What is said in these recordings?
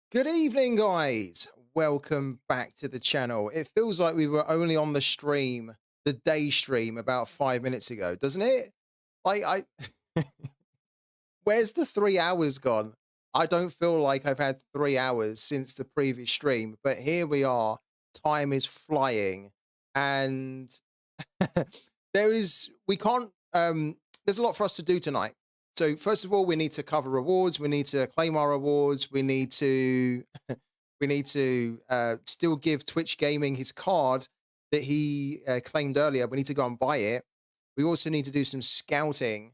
Good evening, guys. Welcome back to the channel. It feels like we were only on the stream, the day stream, about 5 minutes ago, doesn't it? Like, where's the 3 hours gone? I don't feel like I've had 3 hours since the previous stream, but here we are. Time is flying, and we can't, there's a lot for us to do tonight. So, first of all, we need to cover rewards. We need to claim our rewards. We need to still give Twitch Gaming his card that he claimed earlier. We need to go and buy it. We also need to do some scouting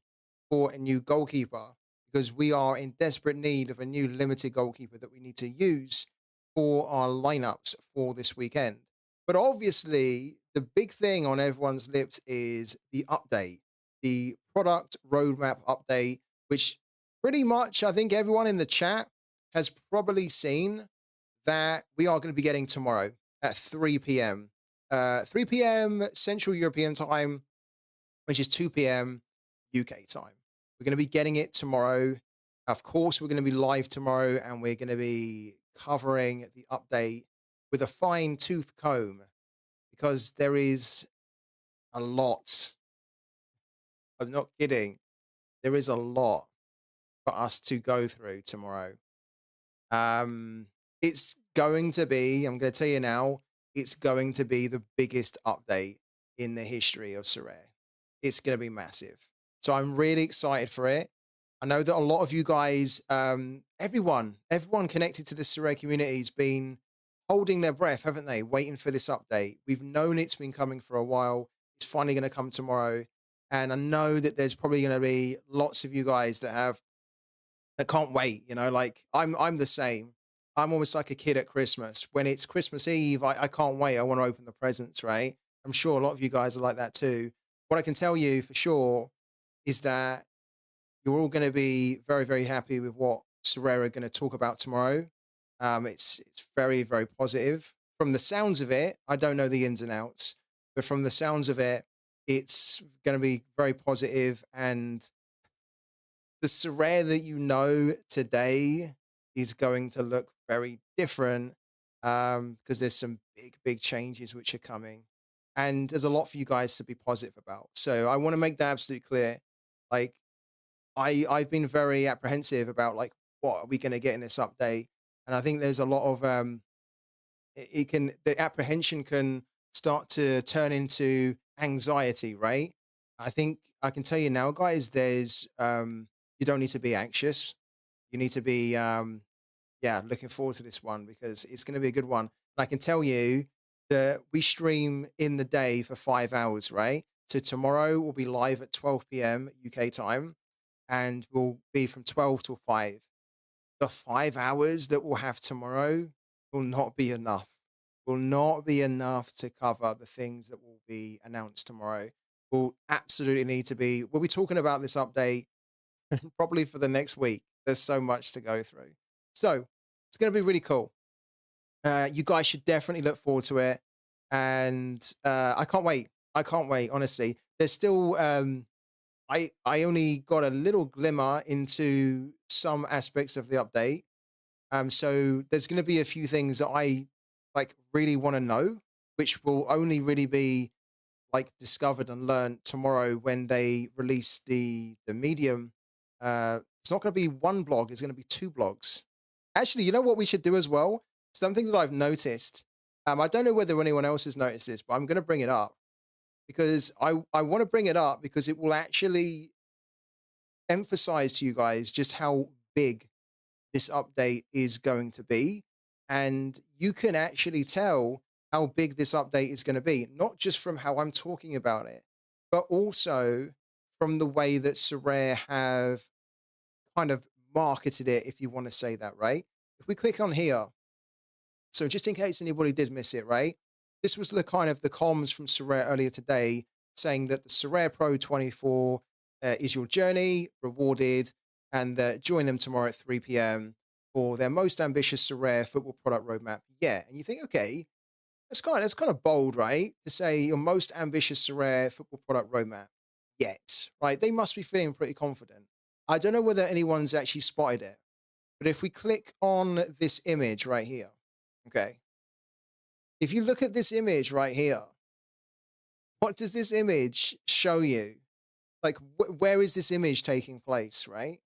for a new goalkeeper because we are in desperate need of a new limited goalkeeper that we need to use for our lineups for this weekend. But obviously, the big thing on everyone's lips is the update, the product roadmap update, which pretty much I think everyone in the chat has probably seen that we are going to be getting tomorrow at 3 p.m. 3 p.m. Central European time, which is 2 p.m. UK time. We're going to be getting it tomorrow. Of course, we're going to be live tomorrow and we're going to be covering the update with a fine tooth comb because there is a lot. I'm not kidding. There is a lot for us to go through tomorrow. It's going to be, I'm going to tell you now, it's going to be the biggest update in the history of Sorare. It's going to be massive. So I'm really excited for it. I know that a lot of you guys, everyone connected to the Sorare community has been holding their breath, haven't they? Waiting for this update. We've known it's been coming for a while. It's finally going to come tomorrow. And I know that there's probably going to be lots of you guys that can't wait, like I'm the same. I'm almost like a kid at Christmas. When it's Christmas Eve, I can't wait. I want to open the presents, right? I'm sure a lot of you guys are like that too. What I can tell you for sure is that you're all going to be very, very happy with what Sorare are going to talk about tomorrow. It's very, very positive. From the sounds of it, I don't know the ins and outs, but from the sounds of it, it's going to be very positive and the Sorare that you know today is going to look very different because there's some big, big changes which are coming. And there's a lot for you guys to be positive about. So I want to make that absolutely clear. Like I've been very apprehensive about like what are we going to get in this update, and I think there's a lot of the apprehension can start to turn into anxiety, right? I think I can tell you now, guys, there's you don't need to be anxious. You need to be yeah, looking forward to this one because it's going to be a good one. And I can tell you that we stream in the day for 5 hours, right? So tomorrow we'll be live at 12 p.m. UK time and we'll be from 12 till 5. The 5 hours that we'll have tomorrow will not be enough. Will not be enough to cover the things that will be announced tomorrow. We'll absolutely need to be, we'll be talking about this update probably for the next week. There's so much to go through. So it's going to be really cool. You guys should definitely look forward to it. And I can't wait. I can't wait, honestly. There's still, I only got a little glimmer into some aspects of the update. So there's going to be a few things that I like really want to know, which will only really be like discovered and learned tomorrow when they release the medium. It's not going to be one blog; it's going to be two blogs. Actually, you know what we should do as well? Something that I've noticed. I don't know whether anyone else has noticed this, but I'm going to bring it up because I want to bring it up because it will actually emphasize to you guys just how big this update is going to be. And you can actually tell how big this update is going to be, not just from how I'm talking about it, but also from the way that Sorare have kind of marketed it, if you want to say that, right? If we click on here, so just in case anybody did miss it, right? This was the kind of the comms from Sorare earlier today saying that the Sorare Pro 24 is your journey, rewarded, and join them tomorrow at 3 p.m. for their most ambitious Sorare football product roadmap yet. And you think, okay, that's kind of bold, right? To say your most ambitious Sorare football product roadmap yet, right? They must be feeling pretty confident. I don't know whether anyone's actually spotted it, But if we click on this image right here, okay, if you look at this image right here, what does this image show you? Like, where is this image taking place, right?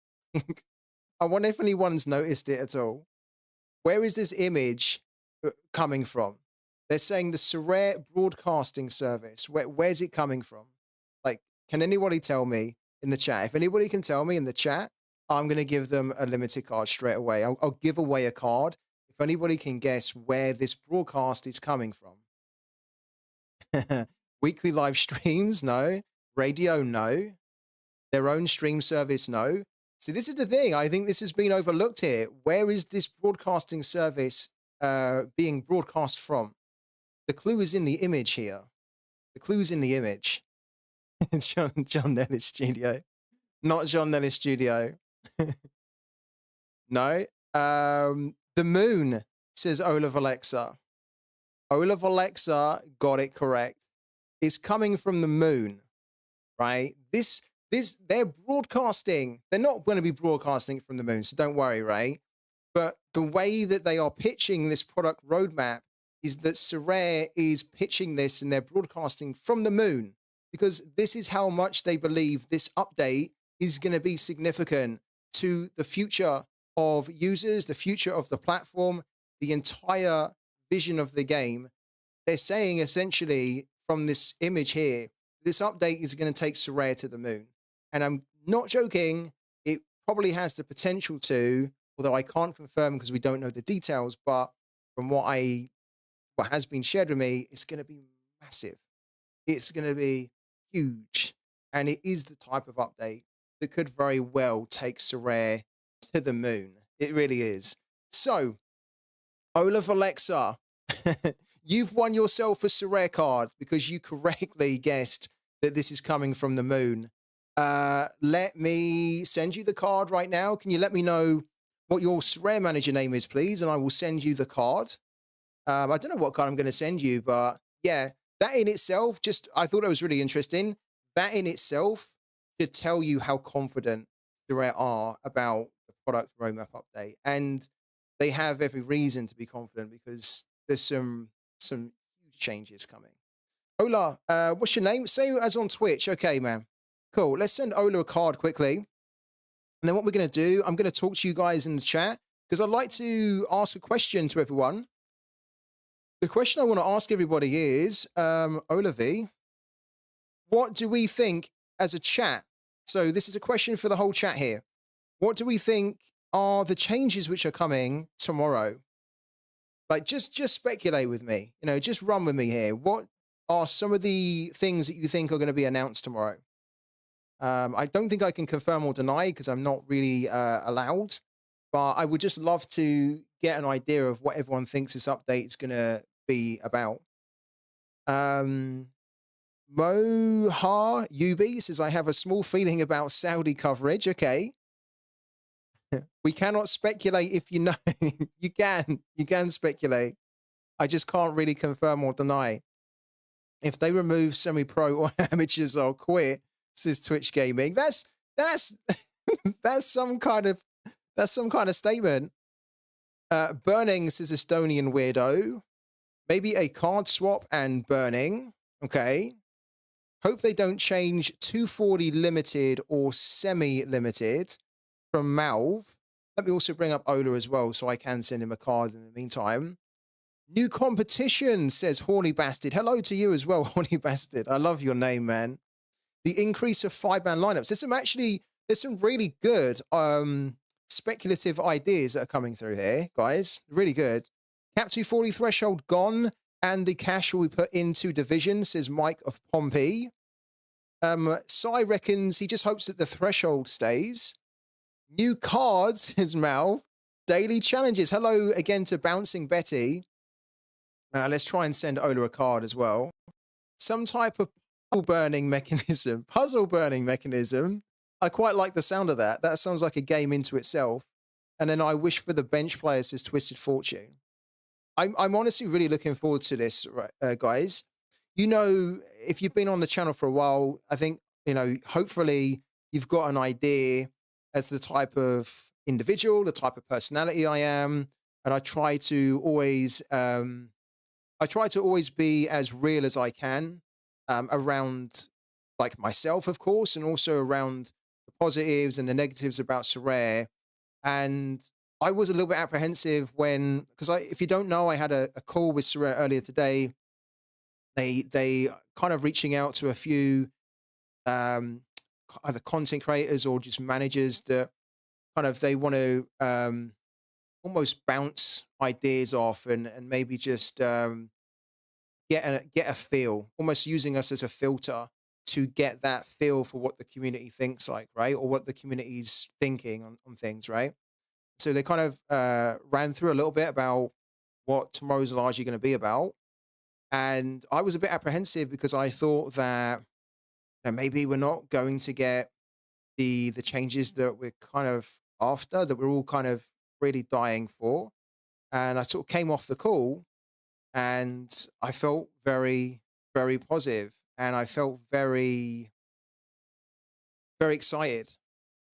I wonder if anyone's noticed it at all. Where is this image coming from? They're saying the Sorare broadcasting service. Where's it coming from? Like, can anybody tell me in the chat? If anybody can tell me in the chat, I'm going to give them a limited card straight away. I'll give away a card if anybody can guess where this broadcast is coming from. Weekly live streams, no. Radio, no. Their own stream service, no. See, this is the thing. I think this has been overlooked here. Where is this broadcasting service being broadcast from? The clue is in the image here. The clue's in the image. John Nellis Studio. Not John Nellis Studio. No. The moon, says Olaf Alexa. Olaf Alexa got it correct. It's coming from the moon, right? They're broadcasting. They're not going to be broadcasting from the moon, so don't worry, right? But the way that they are pitching this product roadmap is that Sorare is pitching this and they're broadcasting from the moon because this is how much they believe this update is going to be significant to the future of users, the future of the platform, the entire vision of the game. They're saying essentially from this image here, this update is going to take Sorare to the moon. And I'm not joking, it probably has the potential to, although I can't confirm because we don't know the details, but from what has been shared with me, it's going to be massive. It's going to be huge. And it is the type of update that could very well take Sorare to the moon. It really is. So, Olaf Alexa, you've won yourself a Sorare card because you correctly guessed that this is coming from the moon. Let me send you the card right now. Can you let me know what your Sorare manager name is, please? And I will send you the card. I don't know what card I'm going to send you, but yeah, that in itself, I thought it was really interesting. That in itself should tell you how confident Sorare are about the product roadmap update. And they have every reason to be confident because there's some huge changes coming. Ola, what's your name? Say as on Twitch. Okay, man. Cool. Let's send Ola a card quickly. And then what we're going to do, I'm going to talk to you guys in the chat because I'd like to ask a question to everyone. The question I want to ask everybody is, Ola V, what do we think as a chat? So this is a question for the whole chat here. What do we think are the changes which are coming tomorrow? Like, just speculate with me. You know, just run with me here. What are some of the things that you think are going to be announced tomorrow? I don't think I can confirm or deny because I'm not really allowed. But I would just love to get an idea of what everyone thinks this update is going to be about. Moha Yubi says, I have a small feeling about Saudi coverage. Okay. We cannot speculate if you know. You can speculate. I just can't really confirm or deny. If they remove semi-pro or amateurs, I'll quit, says Twitch Gaming. That's some kind of statement. Burning, says Estonian weirdo. Maybe a card swap and burning. Okay. Hope they don't change 240 limited or semi-limited from Malv. Let me also bring up Ola as well so I can send him a card in the meantime. New competition, says Horny Bastard. Hello to you as well, Horny Bastard. I love your name, man. The increase of 5-man lineups. There's some really good speculative ideas that are coming through here, guys. Really good. Cap 240 threshold gone, and the cash will be put into divisions, says Mike of Pompey. Sai reckons he just hopes that the threshold stays. New cards, says Mal. Daily challenges. Hello again to Bouncing Betty. Let's try and send Ola a card as well. Some type of puzzle burning mechanism. Puzzle burning mechanism. I quite like the sound of that. That sounds like a game into itself. And then I wish for the bench players says Twisted Fortune. I'm honestly really looking forward to this, guys. You know, if you've been on the channel for a while, I think, you know, hopefully you've got an idea as the type of, individual, the type of personality I am, and I try to always be as real as I can around like myself, of course, and also around the positives and the negatives about Sorare. And I was a little bit apprehensive when, because if you don't know, I had a call with Sorare earlier today. They kind of reaching out to a few um, either content creators or just managers that kind of they want to almost bounce ideas off and maybe just get a feel, almost using us as a filter to get that feel for what the community thinks like, right? Or what the community's thinking on things, right? So they kind of ran through a little bit about what tomorrow's largely going to be about. And I was a bit apprehensive because I thought that maybe we're not going to get the changes that we're kind of after, that we're all kind of really dying for. And I sort of came off the call and I felt very, very positive, and I felt very, very excited.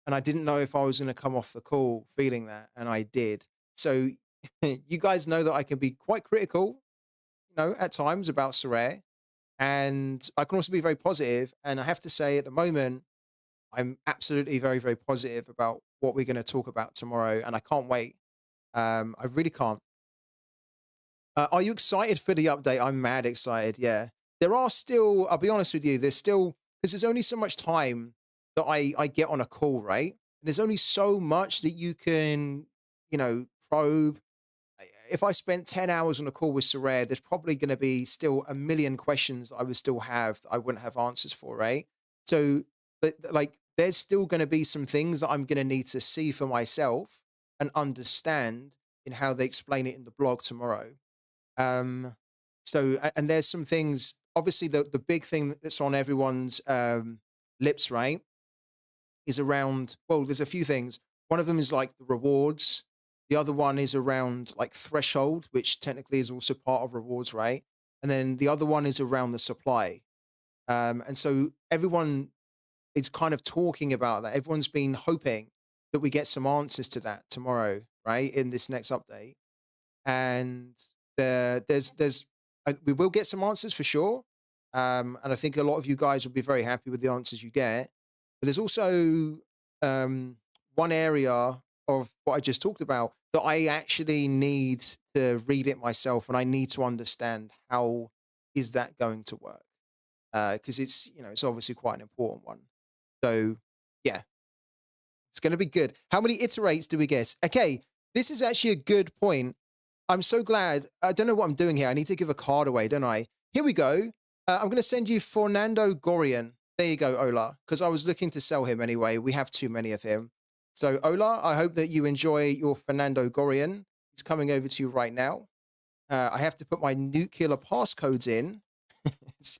And I didn't know if I was going to come off the call feeling that, and I did. So you guys know that I can be quite critical, at times about Sorare, and I can also be very positive. And I have to say, at the moment, I'm absolutely very, very positive about what we're going to talk about tomorrow, and I can't wait. I really can't. Are you excited for the update? I'm mad excited. Yeah, there are still. I'll be honest with you. There's still, because there's only so much time that I get on a call, right? And there's only so much that you can, probe. If I spent 10 hours on a call with Sorare, there's probably going to be still a million questions that I would still have that I wouldn't have answers for, right? So, but like, there's still going to be some things that I'm going to need to see for myself and understand in how they explain it in the blog tomorrow. Um, and there's some things, obviously, the big thing that's on everyone's lips, right, is around, well, there's a few things. One of them is like the rewards. The other one is around like threshold, which technically is also part of rewards, right? And then the other one is around the supply. And so everyone is kind of talking about that. Everyone's been hoping that we get some answers to that tomorrow, right, in this next update. And we will get some answers for sure. And I think a lot of you guys will be very happy with the answers you get. But there's also one area of what I just talked about that I actually need to read it myself, and I need to understand how is that going to work, because it's obviously quite an important one. So yeah, it's going to be good. How many iterates do we guess? Okay, this is actually a good point. I'm so glad. I don't know what I'm doing here. I need to give a card away, don't I? Here we go. I'm going to send you Fernando Gorian. There you go, Ola, because I was looking to sell him anyway. We have too many of him. So, Ola, I hope that you enjoy your Fernando Gorian. He's coming over to you right now. I have to put my nuclear passcodes in,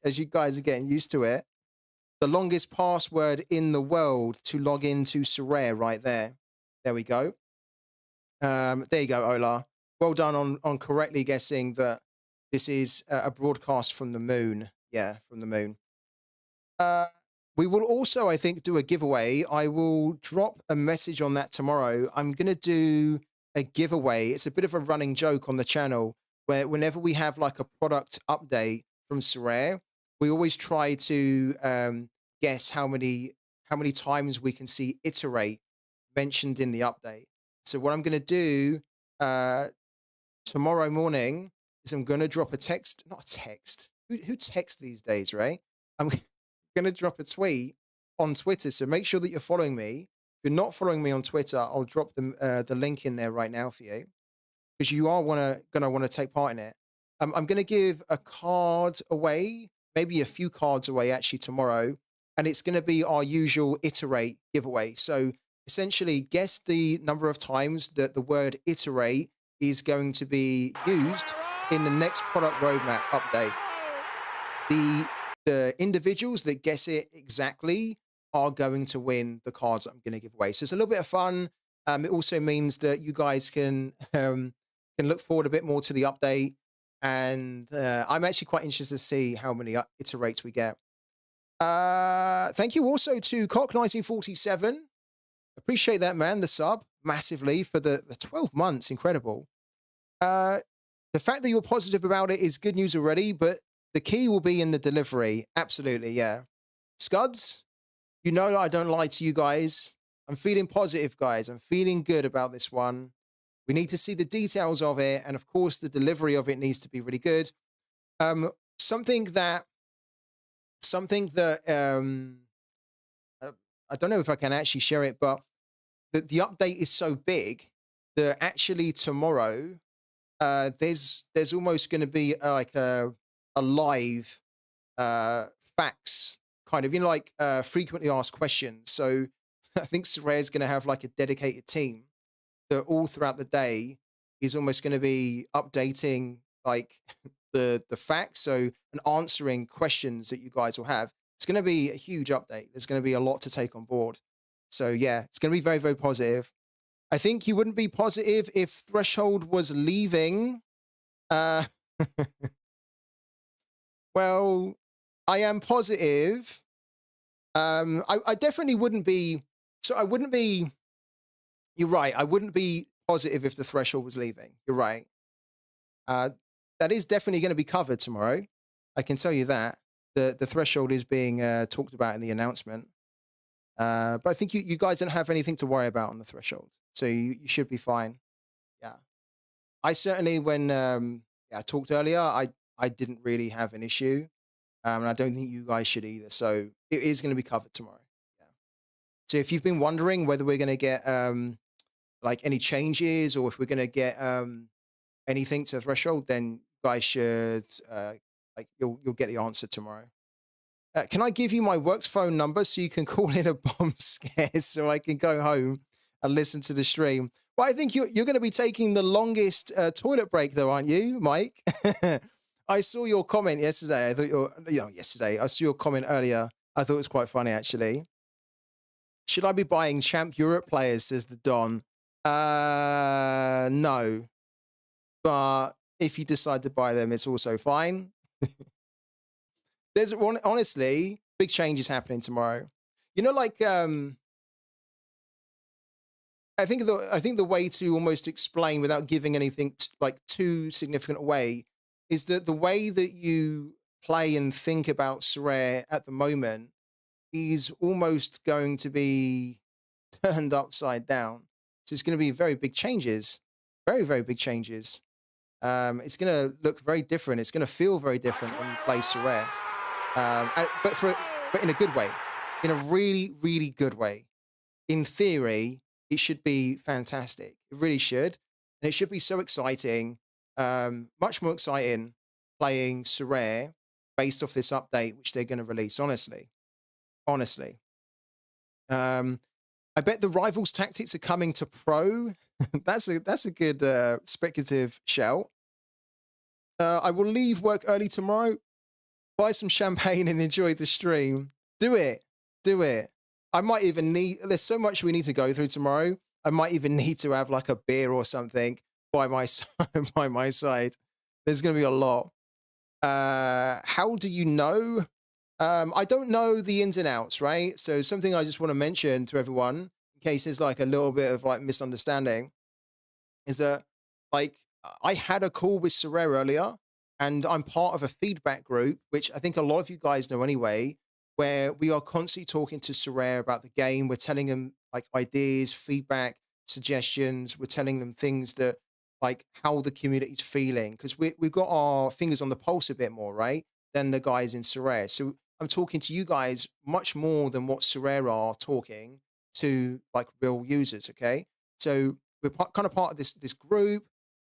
as you guys are getting used to it. The longest password in the world to log into Sorare right there. There we go. There you go, Ola. Well done on correctly guessing that this is a broadcast from the moon. Yeah, from the moon. We will also, I think, do a giveaway. I will drop a message on that tomorrow. I'm going to do a giveaway. It's a bit of a running joke on the channel where whenever we have like a product update from Sorare, we always try to guess how many times we can see iterate mentioned in the update. So what I'm going to do tomorrow morning is I'm going to drop a text, not a text. Who texts these days, right? I'm going to drop a tweet on Twitter. So make sure that you're following me. If you're not following me on Twitter, I'll drop the link in there right now for you, because you are going to want to take part in it. I'm going to give a card away, maybe a few cards away actually tomorrow. And it's going to be our usual iterate giveaway. So essentially, guess the number of times that the word iterate is going to be used in the next product roadmap update. The individuals that guess it exactly are going to win the cards I'm going to give away. So it's a little bit of fun. It also means that you guys can look forward a bit more to the update. And I'm actually quite interested to see how many iterates we get. Thank you also to Cock1947. Appreciate that, man, the sub. massively for the 12 months. Incredible. Uh, the fact that you're positive about it is good news already, but the key will be in the delivery. Absolutely, yeah. Scuds, you know that I don't lie to you guys. I'm feeling positive, guys. I'm feeling good about this one. We need to see the details of it, and of course, the delivery of it needs to be really good. Um, something that, something that uh, I don't know if I can actually share it, but the update is so big that actually tomorrow there's almost going to be like a live facts kind of, like frequently asked questions. So I think Sorare's going to have like a dedicated team that all throughout the day is almost going to be updating like the facts, so and answering questions that you guys will have. It's going to be a huge update. There's going to be a lot to take on board. So yeah, it's going to be very, very positive. I think you wouldn't be positive if Threshold was leaving. Uh, well, I am positive. I definitely wouldn't be. So I wouldn't be. You're right. I wouldn't be positive if the Threshold was leaving. You're right. Uh, that is definitely going to be covered tomorrow. I can tell you that the Threshold is being talked about in the announcement. But I think you guys don't have anything to worry about on the Threshold, so you should be fine. Yeah. I certainly, when I talked earlier, I didn't really have an issue, and I don't think you guys should either. So it is going to be covered tomorrow. Yeah. So if you've been wondering whether we're going to get like any changes or if we're going to get anything to the Threshold, then you guys should like you'll get the answer tomorrow. Can I give you my works phone number so you can call in a bomb scare so I can go home and listen to the stream? Well, I think you're going to be taking the longest toilet break, though, aren't you, Mike? I saw your comment yesterday. I thought yesterday. I saw your comment earlier. I thought it was quite funny, actually. Should I be buying Champ Europe players? Says the Don. No, but if you decide to buy them, it's also fine. There's honestly big changes happening tomorrow. Like I think the way to almost explain without giving anything like too significant away is that the way that you play and think about Sorare at the moment is almost going to be turned upside down. So it's going to be very big changes, very, very big changes. It's going to look very different. It's going to feel very different when you play Sorare, but in a good way, in a really, really good way. In theory, it should be fantastic. It really should, and it should be so exciting, much more exciting playing Sorare based off this update, which they're going to release. Honestly. I bet the rivals tactics are coming to pro. that's a good speculative shout. I will leave work early tomorrow, buy some champagne and enjoy the stream. Do it. I might even need, there's so much we need to go through tomorrow. I might even need to have like a beer or something by my side. There's going to be a lot. How do you know? I don't know the ins and outs, right? So something I just want to mention to everyone, in case there's like a little bit of like misunderstanding, is that like I had a call with Sorare earlier, and I'm part of a feedback group, which I think a lot of you guys know anyway, where we are constantly talking to Sorare about the game. We're telling them like ideas, feedback, suggestions. We're telling them things that like how the community's feeling, because we've got our fingers on the pulse a bit more, right, than the guys in Sorare. So I'm talking to you guys much more than what Sorare are talking to like real users. Okay, so we're kind of part of this group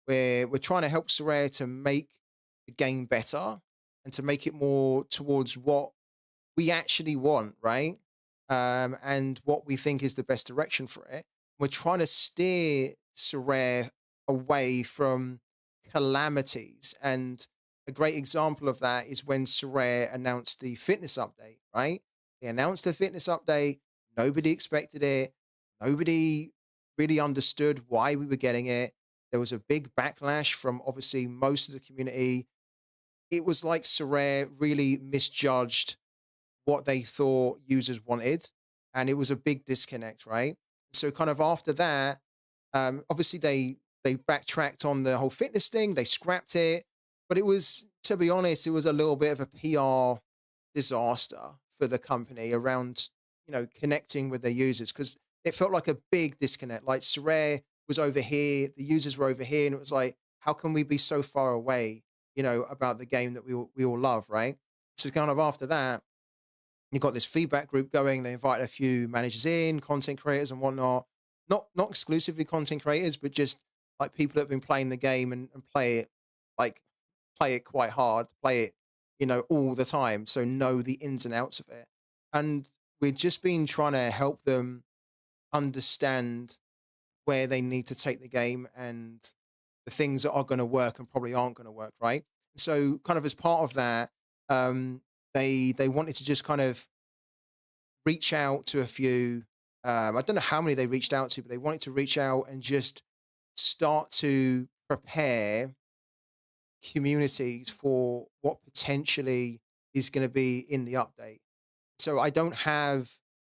where we're trying to help Sorare to make the game better and to make it more towards what we actually want, right? And what we think is the best direction for it. We're trying to steer Sorare away from calamities. And a great example of that is when Sorare announced the fitness update, right? They announced the fitness update. Nobody expected it. Nobody really understood why we were getting it. There was a big backlash from obviously most of the community. It was like Sorare really misjudged what they thought users wanted, and it was a big disconnect, right? So kind of after that, Obviously, they backtracked on the whole fitness thing. They scrapped it, but it was, to be honest, it was a little bit of a PR disaster for the company around, connecting with their users, because it felt like a big disconnect. Like Sorare was over here, the users were over here, and it was like, how can we be so far away, about the game that we all love, right? So kind of after that, you got this feedback group going. They invited a few managers in, content creators and whatnot. Not exclusively content creators, but just like people that have been playing the game and like play it quite hard, play it, all the time. So know the ins and outs of it. And we've just been trying to help them understand where they need to take the game and the things that are going to work and probably aren't going to work, right? So kind of as part of that, um, they wanted to just kind of reach out to a few. I don't know how many they reached out to, but they wanted to reach out and just start to prepare communities for what potentially is going to be in the update. So I don't have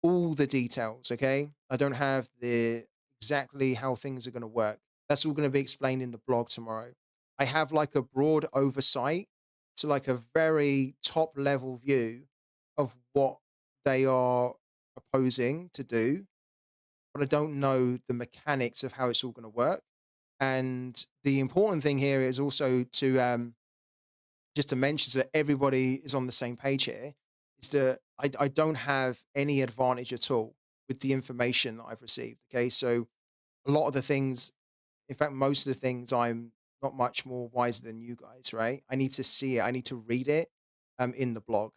all the details, okay? I don't have the exactly how things are going to work. That's all going to be explained in the blog tomorrow. I have like a broad oversight, so like a very top level view of what they are proposing to do, but I don't know the mechanics of how it's all going to work. And the important thing here is also to just to mention so that everybody is on the same page here, is that I don't have any advantage at all with the information that I've received. Okay. So a lot of the things, in fact, most of the things, I'm not much more wiser than you guys, right? I need to see it, I need to read it in the blog.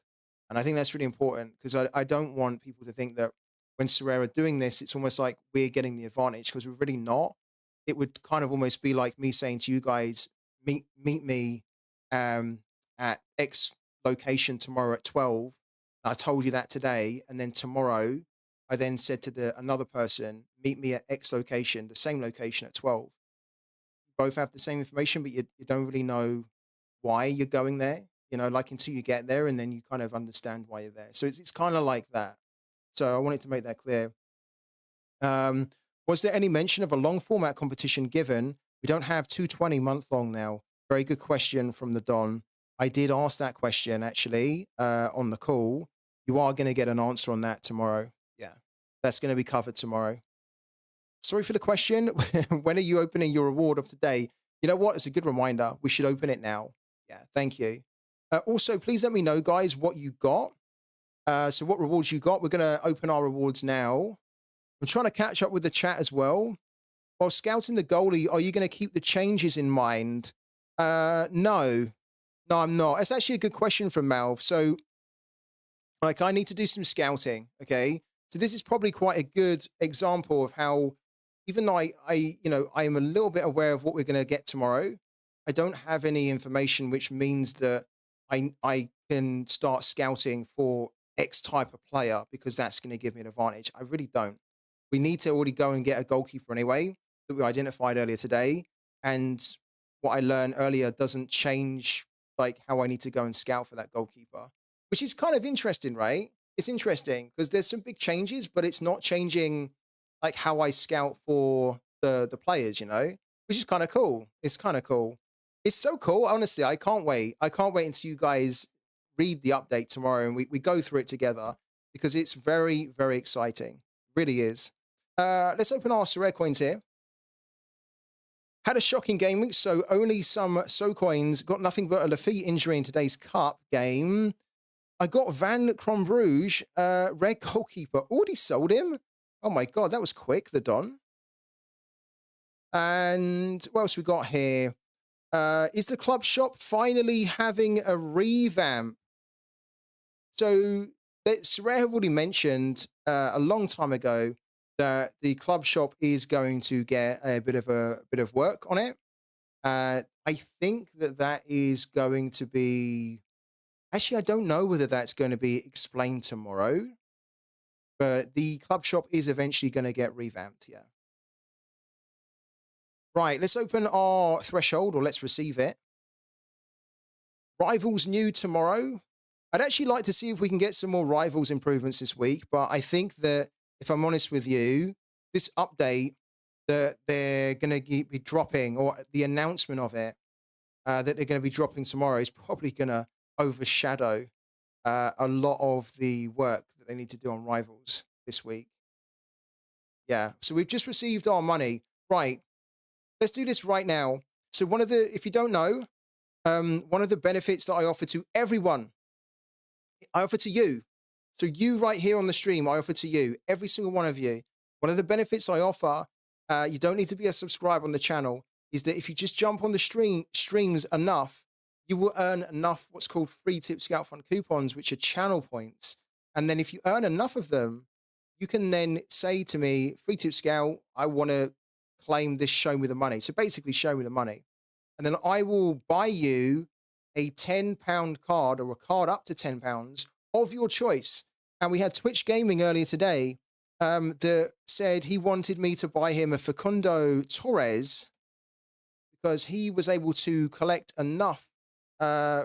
And I think that's really important because I don't want people to think that when Sorare are doing this, it's almost like we're getting the advantage because we're really not. It would kind of almost be like me saying to you guys, meet me um, at X location tomorrow at 12. I told you that today. And then tomorrow, I then said to another person, meet me at X location, the same location at 12. Both have the same information, but you don't really know why you're going there, like until you get there and then you kind of understand why you're there. So it's kind of like that. So I wanted to make that clear. Um, was there any mention of a long format competition given? We don't have 220 month long now. Very good question from the Don. I did ask that question actually on the call. You are going to get an answer on that tomorrow. Yeah, that's going to be covered tomorrow. Sorry for the question. When are you opening your reward of today? You know what? It's a good reminder. We should open it now. Yeah, thank you. Also, please let me know, guys, what you got. So what rewards you got? We're going to open our rewards now. I'm trying to catch up with the chat as well. While scouting the goalie, are you going to keep the changes in mind? No. No, I'm not. It's actually a good question from Malv. So, like, I need to do some scouting, okay? So this is probably quite a good example of how, even though I am a little bit aware of what we're going to get tomorrow, I don't have any information, which means that I can start scouting for X type of player because that's going to give me an advantage. I really don't. We need to already go and get a goalkeeper anyway that we identified earlier today. And what I learned earlier doesn't change like how I need to go and scout for that goalkeeper, which is kind of interesting, right? It's interesting because there's some big changes, but it's not changing like how I scout for the players, which is kind of cool. It's kind of cool. It's so cool. Honestly, I can't wait. I can't wait until you guys read the update tomorrow and we go through it together because it's very, very exciting. Really is. Let's open our Sorare coins here. Had a shocking game week, so only some So coins. Got nothing but a Lafitte injury in today's cup game. I got Van Crombrouge, red goalkeeper. Already sold him? Oh my God, that was quick, the Don. And what else we got here? Is the club shop finally having a revamp? So, Sorare have already mentioned a long time ago that the club shop is going to get a bit of work on it. I think that is going to be. Actually, I don't know whether that's going to be explained tomorrow, but the club shop is eventually going to get revamped. Yeah. Right. Let's open our threshold, or let's receive it. Rivals new tomorrow. I'd actually like to see if we can get some more Rivals improvements this week, but I think that if I'm honest with you, this update that they're going to be dropping, or the announcement of it that they're going to be dropping tomorrow is probably going to overshadow a lot of the work that they need to do on Rivals this week. Yeah. So we've just received our money. Right. Let's do this right now. So if you don't know, one of the benefits that I offer to everyone, I offer to you. So you right here on the stream, I offer to you, every single one of you. One of the benefits I offer, you don't need to be a subscriber on the channel, is that if you just jump on the streams enough, you will earn enough what's called free Tip Scout Fund coupons, which are channel points. And then if you earn enough of them, you can then say to me, free Tip Scout, I want to claim this show me the money. So basically show me the money. And then I will buy you a £10 card, or a card up to £10 of your choice. And we had Twitch Gaming earlier today that said he wanted me to buy him a Facundo Torres because he was able to collect enough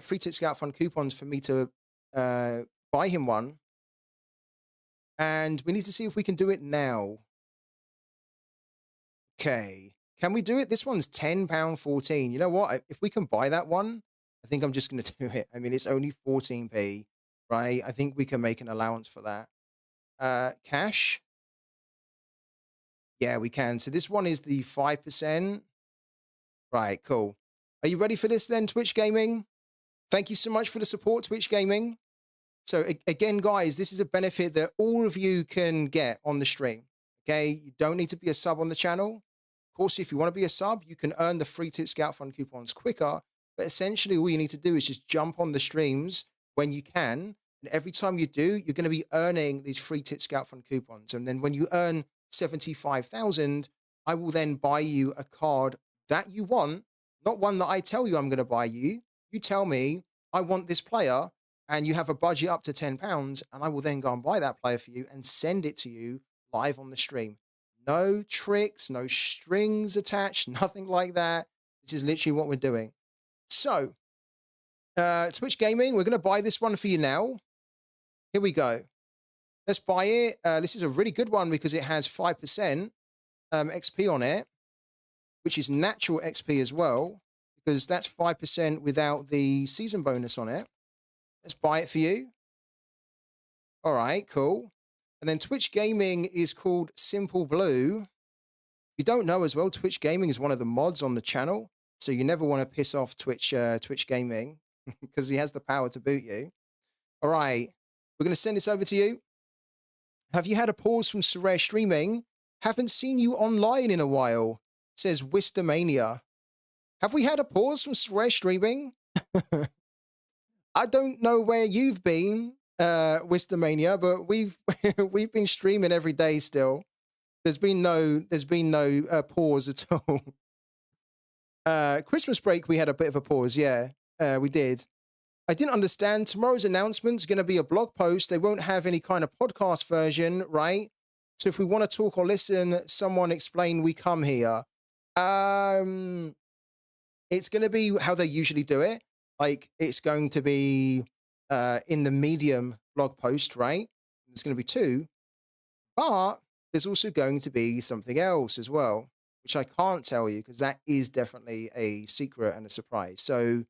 free Tip Scout Fund coupons for me to buy him one. And we need to see if we can do it now. Okay. Can we do it? This one's £10.14. You know what? If we can buy that one, I think I'm just going to do it. I mean, it's only 14p, right? I think we can make an allowance for that. Cash? Yeah, we can. So this one is the 5%. Right, cool. Are you ready for this then, Twitch Gaming? Thank you so much for the support, Twitch Gaming. So again, guys, this is a benefit that all of you can get on the stream. Okay, you don't need to be a sub on the channel. Of course, if you want to be a sub, you can earn the free Tip Scout Fund coupons quicker. But essentially, all you need to do is just jump on the streams when you can. And every time you do, you're going to be earning these free Tip Scout Fund coupons. And then when you earn 75,000, I will then buy you a card that you want, not one that I tell you I'm going to buy you. You tell me, I want this player, and you have a budget up to £10, and I will then go and buy that player for you and send it to you live on the stream. No tricks, no strings attached, nothing like that. This is literally what we're doing. So, Twitch Gaming, we're going to buy this one for you now. Here we go. Let's buy it. This is a really good one because it has 5% XP on it, which is natural XP as well, because that's 5% without the season bonus on it. Let's buy it for you. All right, cool. And then Twitch Gaming is called Simple Blue. If you don't know as well, Twitch Gaming is one of the mods on the channel. So you never want to piss off Twitch Gaming because he has the power to boot you. All right, we're going to send this over to you. Have you had a pause from Sorare streaming? Haven't seen you online in a while, says Wistomania. Have we had a pause from Sorare streaming? I don't know where you've been, Wistomania, but we've we've been streaming every day still. There's been no pause at all. Christmas break we had a bit of a pause, yeah, we did. I didn't understand. Tomorrow's announcement's going to be a blog post. They won't have any kind of podcast version, right? So if we want to talk or listen, someone explain we come here. It's going to be how they usually do it. Like, it's going to be in the Medium blog post, right? There's going to be 2. But there's also going to be something else as well, which I can't tell you because that is definitely a secret and a surprise. So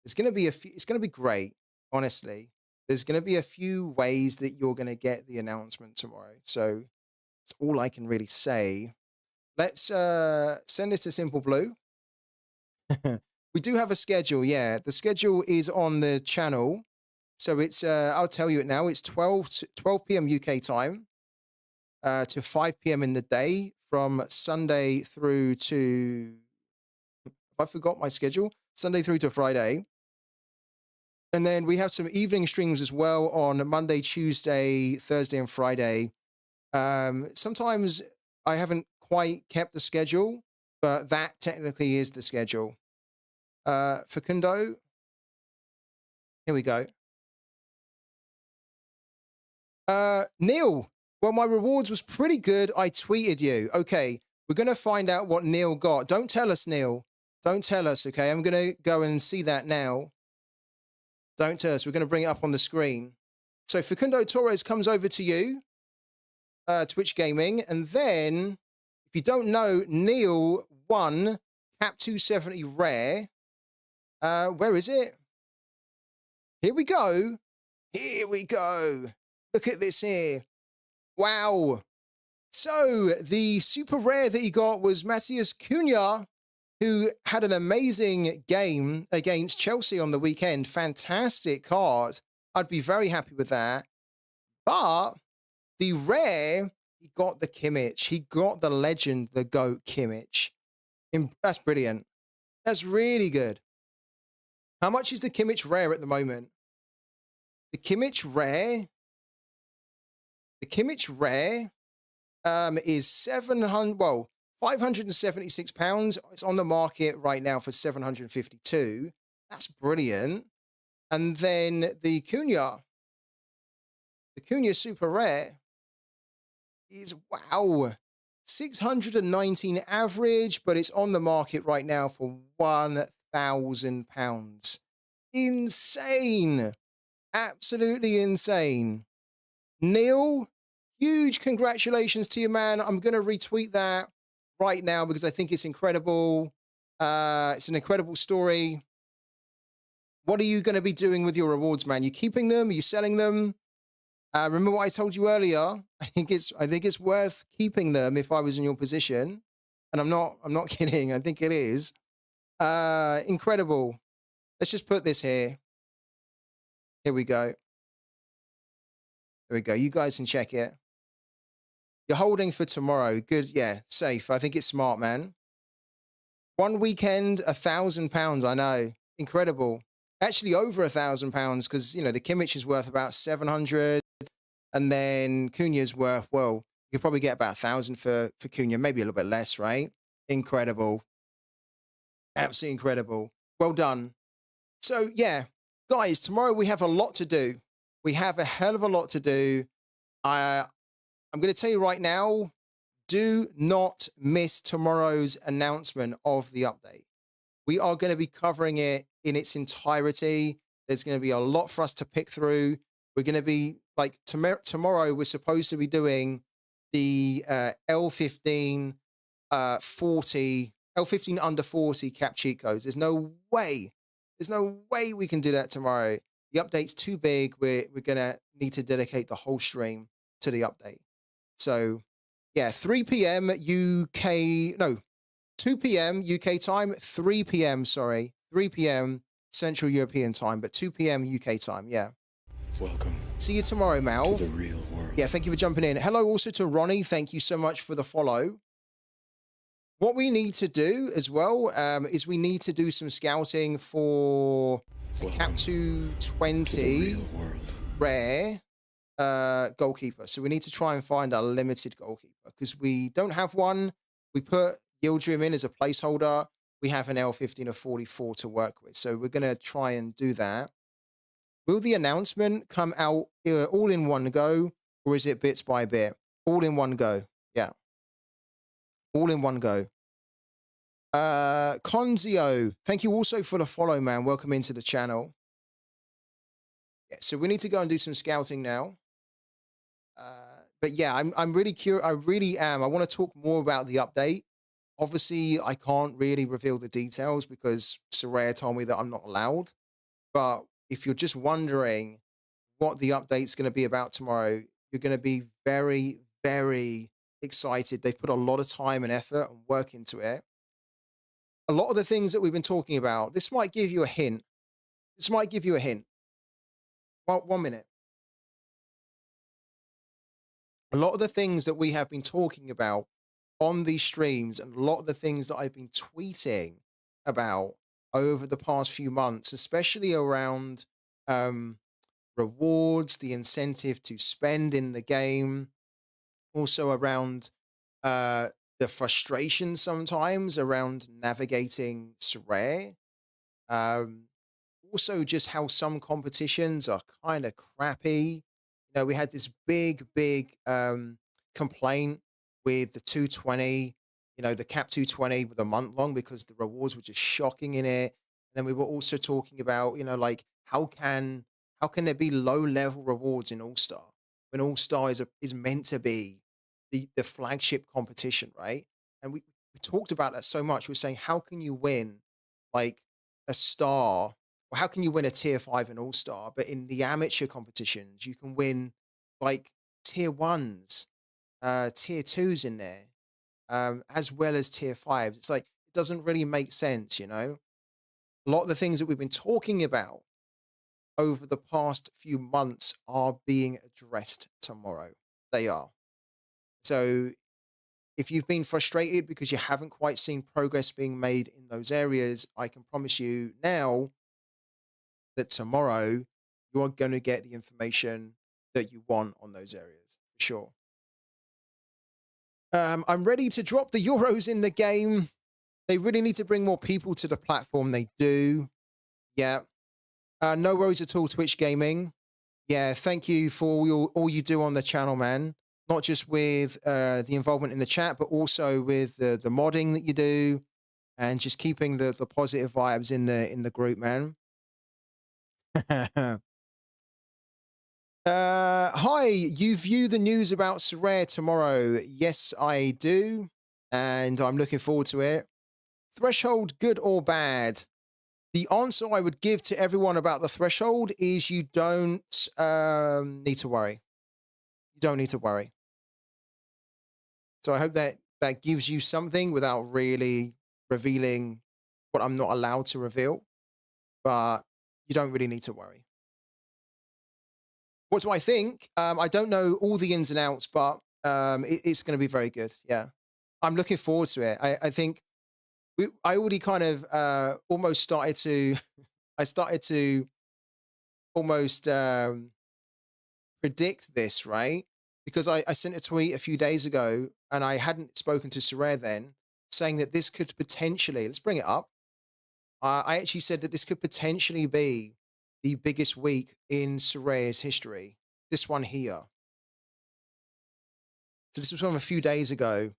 there's going to be it's going to be great, honestly. There's going to be a few ways that you're going to get the announcement tomorrow. So that's all I can really say. Let's send this to Simple Blue. We do have a schedule, yeah. The schedule is on the channel. So it's, I'll tell you it now, it's 12 p.m. UK time to 5 p.m. in the day from Sunday through to, I forgot my schedule, Sunday through to Friday. And then we have some evening streams as well on Monday, Tuesday, Thursday, and Friday. Sometimes I haven't quite kept the schedule, but that technically is the schedule. Facundo, here we go. Neil, well, my rewards was pretty good. I tweeted you. Okay, we're going to find out what Neil got. Don't tell us, Neil. Don't tell us, okay? I'm going to go and see that now. Don't tell us. We're going to bring it up on the screen. So Facundo Torres comes over to you, Twitch Gaming, and then if you don't know, Neil won Cap 270 Rare. Where is it? Here we go. Here we go. Look at this here. Wow. So the super rare that he got was Matheus Cunha, who had an amazing game against Chelsea on the weekend. Fantastic card. I'd be very happy with that. But the rare, he got the Kimmich. He got the legend, the GOAT Kimmich. That's brilliant. That's really good. How much is the Kimmich rare at the moment? The Kimmich rare is 700, well, £576. It's on the market right now for 752. That's brilliant. And then the Cunha super rare is, wow, 619 average, but it's on the market right now for £1,000. Insane. Absolutely insane. Neil, huge congratulations to you, man. I'm going to retweet that right now because I think it's incredible. It's an incredible story. What are you going to be doing with your rewards, man? You keeping them? Are you selling them? Remember what I told you earlier? I think it's worth keeping them if I was in your position. And I'm not kidding. I think it is. Incredible. Let's just put this here. Here we go. There we go. You guys can check it. You're holding for tomorrow. Good. Yeah. Safe. I think it's smart, man. One weekend, £1,000. I know. Incredible. Actually over £1,000 because, you know, the Kimmich is worth about 700 and then Cunha's worth, well, you could probably get about 1,000 for Cunha, maybe a little bit less, right? Incredible. Absolutely incredible. Well done. So, yeah, guys, tomorrow we have a lot to do. We have a hell of a lot to do. I'm going to tell you right now, do not miss tomorrow's announcement of the update. We are going to be covering it in its entirety. There's going to be a lot for us to pick through. We're going to be, like, tomorrow we're supposed to be doing the L15 L15 under 40 cap cheat codes. There's no way we can do that tomorrow. The update's too big. We're going to need to dedicate the whole stream to the update. So, yeah, 3 p.m. UK, no, 2 p.m. UK time, 3 p.m., 3 p.m. Central European time, but 2 p.m. UK time, yeah. Welcome. See you tomorrow, Mal. To the real world. Yeah, thank you for jumping in. Hello also to Ronnie. Thank you so much for the follow. What we need to do as well is we need to do some scouting for the Cap 220 rare goalkeeper. So we need to try and find a limited goalkeeper because we don't have one. We put Yildirim in as a placeholder. We have an L15 of 44 to work with. So we're going to try and do that. Will the announcement come out all in one go, or is it bits by bit? All in one go. Yeah. All in one go. Conzio, thank you also for the follow, man. Welcome into the channel. Yeah, so we need to go and do some scouting now. But yeah, I'm really curious. I really am. I want to talk more about the update. Obviously, I can't really reveal the details because Sorare told me that I'm not allowed. But if you're just wondering what the update's going to be about tomorrow, you're going to be very, very excited. They've put a lot of time and effort and work into it. A lot of the things that we've been talking about, this might give you a hint. This might give you a hint. Well, 1 minute. A lot of the things that we have been talking about on these streams and a lot of the things that I've been tweeting about over the past few months, especially around rewards, the incentive to spend in the game, also around the frustration sometimes around navigating Sorare. Also just how some competitions are kind of crappy. You know, we had this big complaint with the 220, you know, the cap 220 with a month long because the rewards were just shocking in it. And then we were also talking about, you know, like how can there be low level rewards in All-Star when All-Star is meant to be the flagship competition, right? And we talked about that so much. We're saying, how can you win like a star? Or how can you win a tier five and all star? But in the amateur competitions, you can win like tier ones, tier twos in there, as well as tier fives. It's like, it doesn't really make sense, you know? A lot of the things that we've been talking about over the past few months are being addressed tomorrow. They are. So if you've been frustrated because you haven't quite seen progress being made in those areas, I can promise you now that tomorrow you are going to get the information that you want on those areas for sure. I'm ready to drop the Euros in the game. They really need to bring more people to the platform. They do. Yeah. No worries at all, Twitch Gaming. Yeah, thank you for all you do on the channel, man. Not just with the involvement in the chat, but also with the modding that you do, and just keeping the positive vibes in the group, man. Hi, you view the news about Sorare tomorrow? Yes, I do, and I'm looking forward to it. Threshold, good or bad? The answer I would give to everyone about the threshold is you don't need to worry. You don't need to worry. So I hope that that gives you something without really revealing what I'm not allowed to reveal. But you don't really need to worry. What do I think? I don't know all the ins and outs, but it's going to be very good. Yeah, I'm looking forward to it. I think I already kind of almost started to. I started to almost predict this, right? Because I sent a tweet a few days ago and I hadn't spoken to Sorare then, saying that this could potentially, let's bring it up. I actually said that this could potentially be the biggest week in Sorare's history. This one here. So this was from a few days ago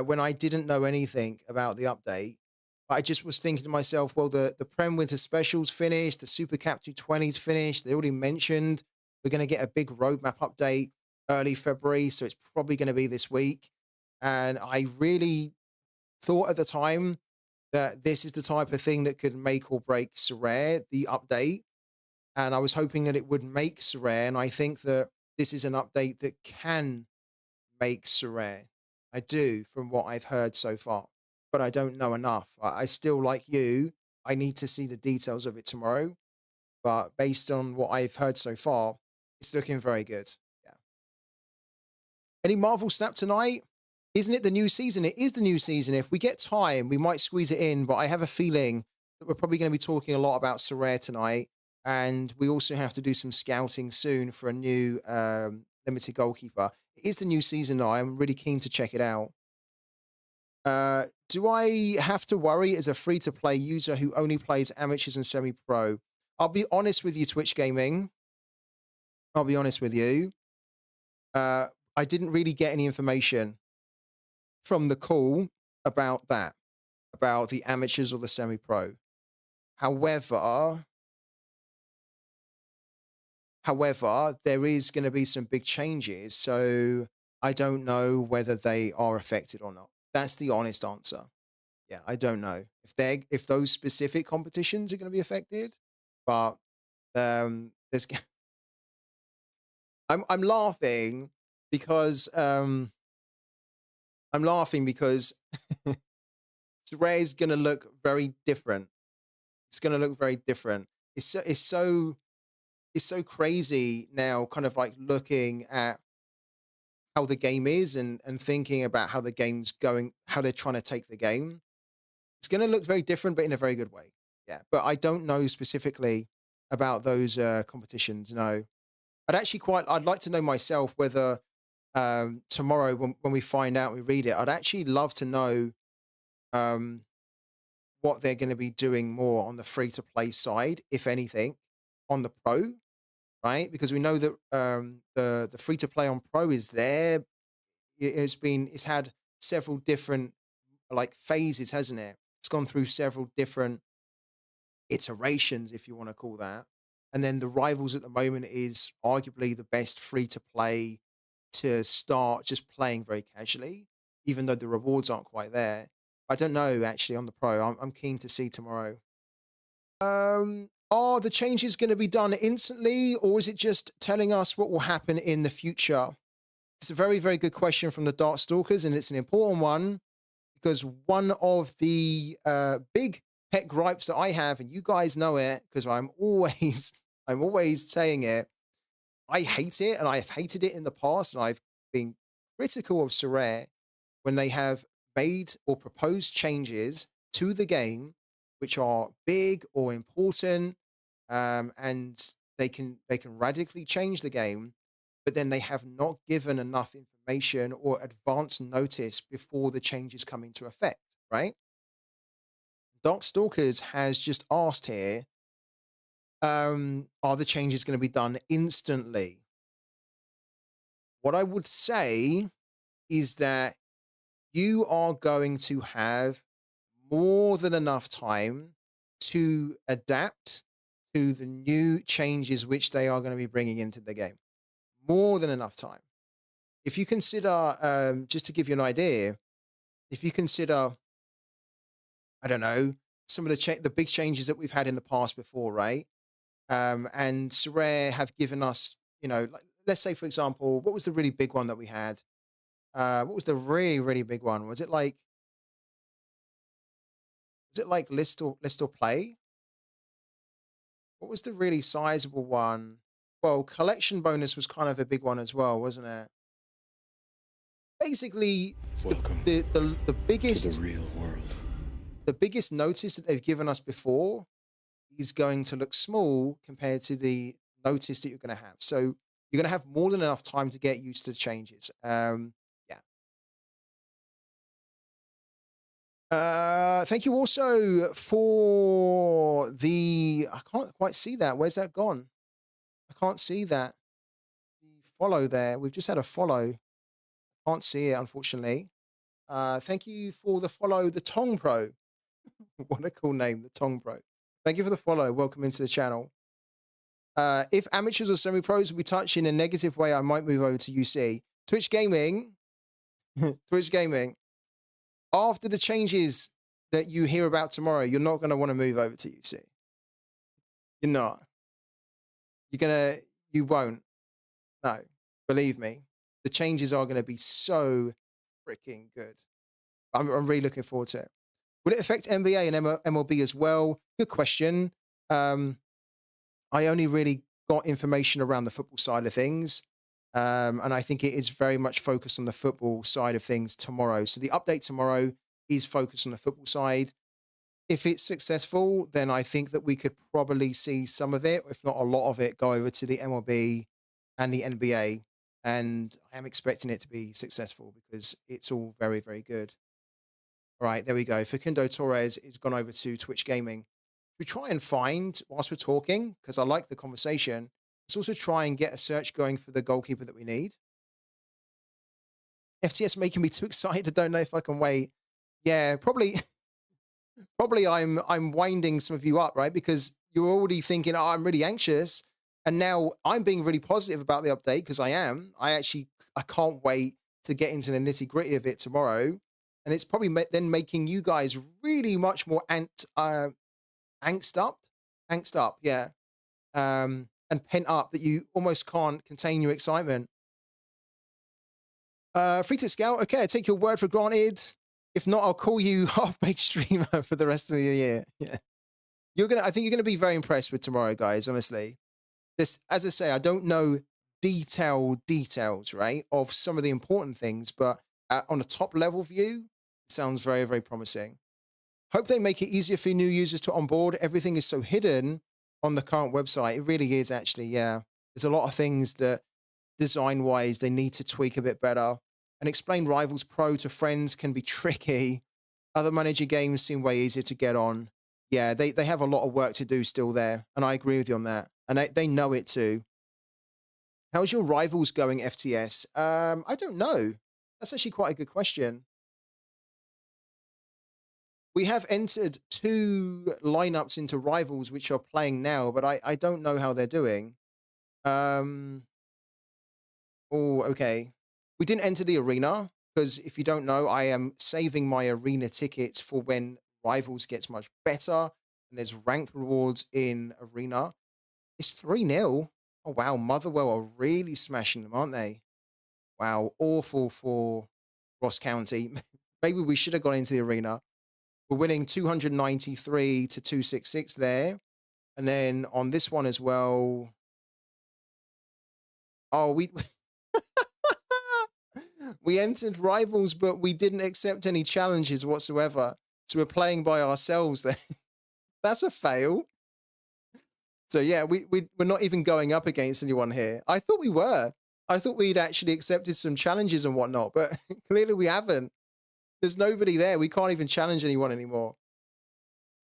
when I didn't know anything about the update. I just was thinking to myself, well, the Prem Winter Specials finished, the Super Cap 220's finished. They already mentioned we're going to get a big roadmap update early February, so it's probably going to be this week. And I really thought at the time that this is the type of thing that could make or break Sorare, the update. And I was hoping that it would make Sorare, and I think that this is an update that can make Sorare. I do, from what I've heard so far, but I don't know enough. I still, like you, I need to see the details of it tomorrow. But based on what I've heard so far, it's looking very good. Yeah. Any Marvel Snap tonight? Isn't it the new season? It is the new season. If we get time, we might squeeze it in, but I have a feeling that we're probably going to be talking a lot about Sorare tonight. And we also have to do some scouting soon for a new limited goalkeeper. It is the new season now. I'm really keen to check it out. Do I have to worry as a free-to-play user who only plays amateurs and semi-pro? I'll be honest with you, Twitch Gaming. I'll be honest with you. I didn't really get any information from the call about that, about the amateurs or the semi-pro. However, there is going to be some big changes, so I don't know whether they are affected or not. That's the honest answer. Yeah, I don't know if those specific competitions are going to be affected, but there's I'm laughing because Sorare is going to look very different. It's going to look very different. It's so crazy now, kind of like looking at how the game is and thinking about how the game's going, how they're trying to take the game. It's going to look very different, but in a very good way. Yeah, but I don't know specifically about those competitions. No, I'd like to know myself whether tomorrow when we find out, we read it. I'd actually love to know um, what they're going to be doing more on the free to play side, if anything, on the pro, right? Because we know that the free to play on pro is there. It's had several different like phases, hasn't it? It's gone through several different iterations, if you want to call that. And then the Rivals at the moment is arguably the best free to play to start just playing very casually. even though the rewards aren't quite there. I don't know actually on the pro. I'm keen to see tomorrow. Are the changes going to be done instantly, or is it just telling us what will happen in the future? It's a very, very good question from the Darkstalkers, and it's an important one because one of the big pet gripes that I have, and you guys know it because I'm always I'm always saying it. I hate it, and I've hated it in the past, and I've been critical of Sorare when they have made or proposed changes to the game which are big or important, and they can radically change the game, but then they have not given enough information or advance notice before the changes come into effect, right? Darkstalkers has just asked here, are the changes going to be done instantly? What I would say is that you are going to have more than enough time to adapt to the new changes which they are going to be bringing into the game. More than enough time. If you consider, just to give you an idea, if you consider, I don't know, some of the big changes that we've had in the past before, right? And Sorare have given us, like, let's say for example, what was the really big one that we had? What was the really really big one? Was it like list or play? What was the really sizable one? Well, collection bonus was kind of a big one as well, wasn't it? Basically, Welcome the to the biggest real world. the biggest notice that they've given us before is going to look small compared to the notice that you're going to have. So you're going to have more than enough time to get used to the changes. Yeah. Thank you also for the. I can't quite see that. Where's that gone? I can't see that. The follow there. We've just had a follow. Can't see it, unfortunately. Thank you for the follow, the Tong Pro. What a cool name, the Tong Pro. Thank you for the follow. Welcome into the channel. If amateurs or semi-pros will be touched in a negative way, I might move over to UC. Twitch Gaming, Twitch Gaming, after the changes that you hear about tomorrow, you're not going to want to move over to UC. You're not. You won't. No, believe me. The changes are going to be so freaking good. I'm really looking forward to it. Would it affect NBA and MLB as well? Good question. I only really got information around the football side of things. And I think it is very much focused on the football side of things tomorrow. So the update tomorrow is focused on the football side. If it's successful, then I think that we could probably see some of it, if not a lot of it, go over to the MLB and the NBA. And I am expecting it to be successful because it's all very, very good. All right, there we go. Facundo Torres is gone over to Twitch Gaming. We try and find, whilst we're talking, because I like the conversation, let's also try and get a search going for the goalkeeper that we need. FTS making me too excited. I don't know if I can wait. Yeah, probably I'm winding some of you up, right? Because you're already thinking, oh, I'm really anxious. And now I'm being really positive about the update because I am. I can't wait to get into the nitty gritty of it tomorrow. And it's probably then making you guys really much more angst up, yeah, and pent up that you almost can't contain your excitement. Free to Scout, okay, I take your word for granted. If not, I'll call you half-baked streamer for the rest of the year. Yeah, I think you're gonna be very impressed with tomorrow, guys. Honestly, this, as I say, I don't know details, right, of some of the important things, but on a top level view, it sounds very, very promising. Hope they make it easier for new users to onboard. Everything is so hidden on the current website. It really is, actually, yeah. There's a lot of things that, design-wise, they need to tweak a bit better. And explain Rivals Pro to friends can be tricky. Other manager games seem way easier to get on. Yeah, they have a lot of work to do still there, and I agree with you on that. And they know it too. How's your Rivals going, FTS? I don't know. That's actually quite a good question. We have entered 2 lineups into Rivals, which are playing now, but I don't know how they're doing. Oh, okay. We didn't enter the arena because if you don't know, I am saving my arena tickets for when Rivals gets much better and there's ranked rewards in arena. It's 3-0. Oh, wow. Motherwell are really smashing them, aren't they? Wow. Awful for Ross County. Maybe we should have gone into the arena. We're winning 293 to 266 there. And then on this one as well. Oh, we we entered Rivals, but we didn't accept any challenges whatsoever. So we're playing by ourselves there. That's a fail. So yeah, we're not even going up against anyone here. I thought we were. I thought we'd actually accepted some challenges and whatnot, but clearly we haven't. There's nobody there. We can't even challenge anyone anymore.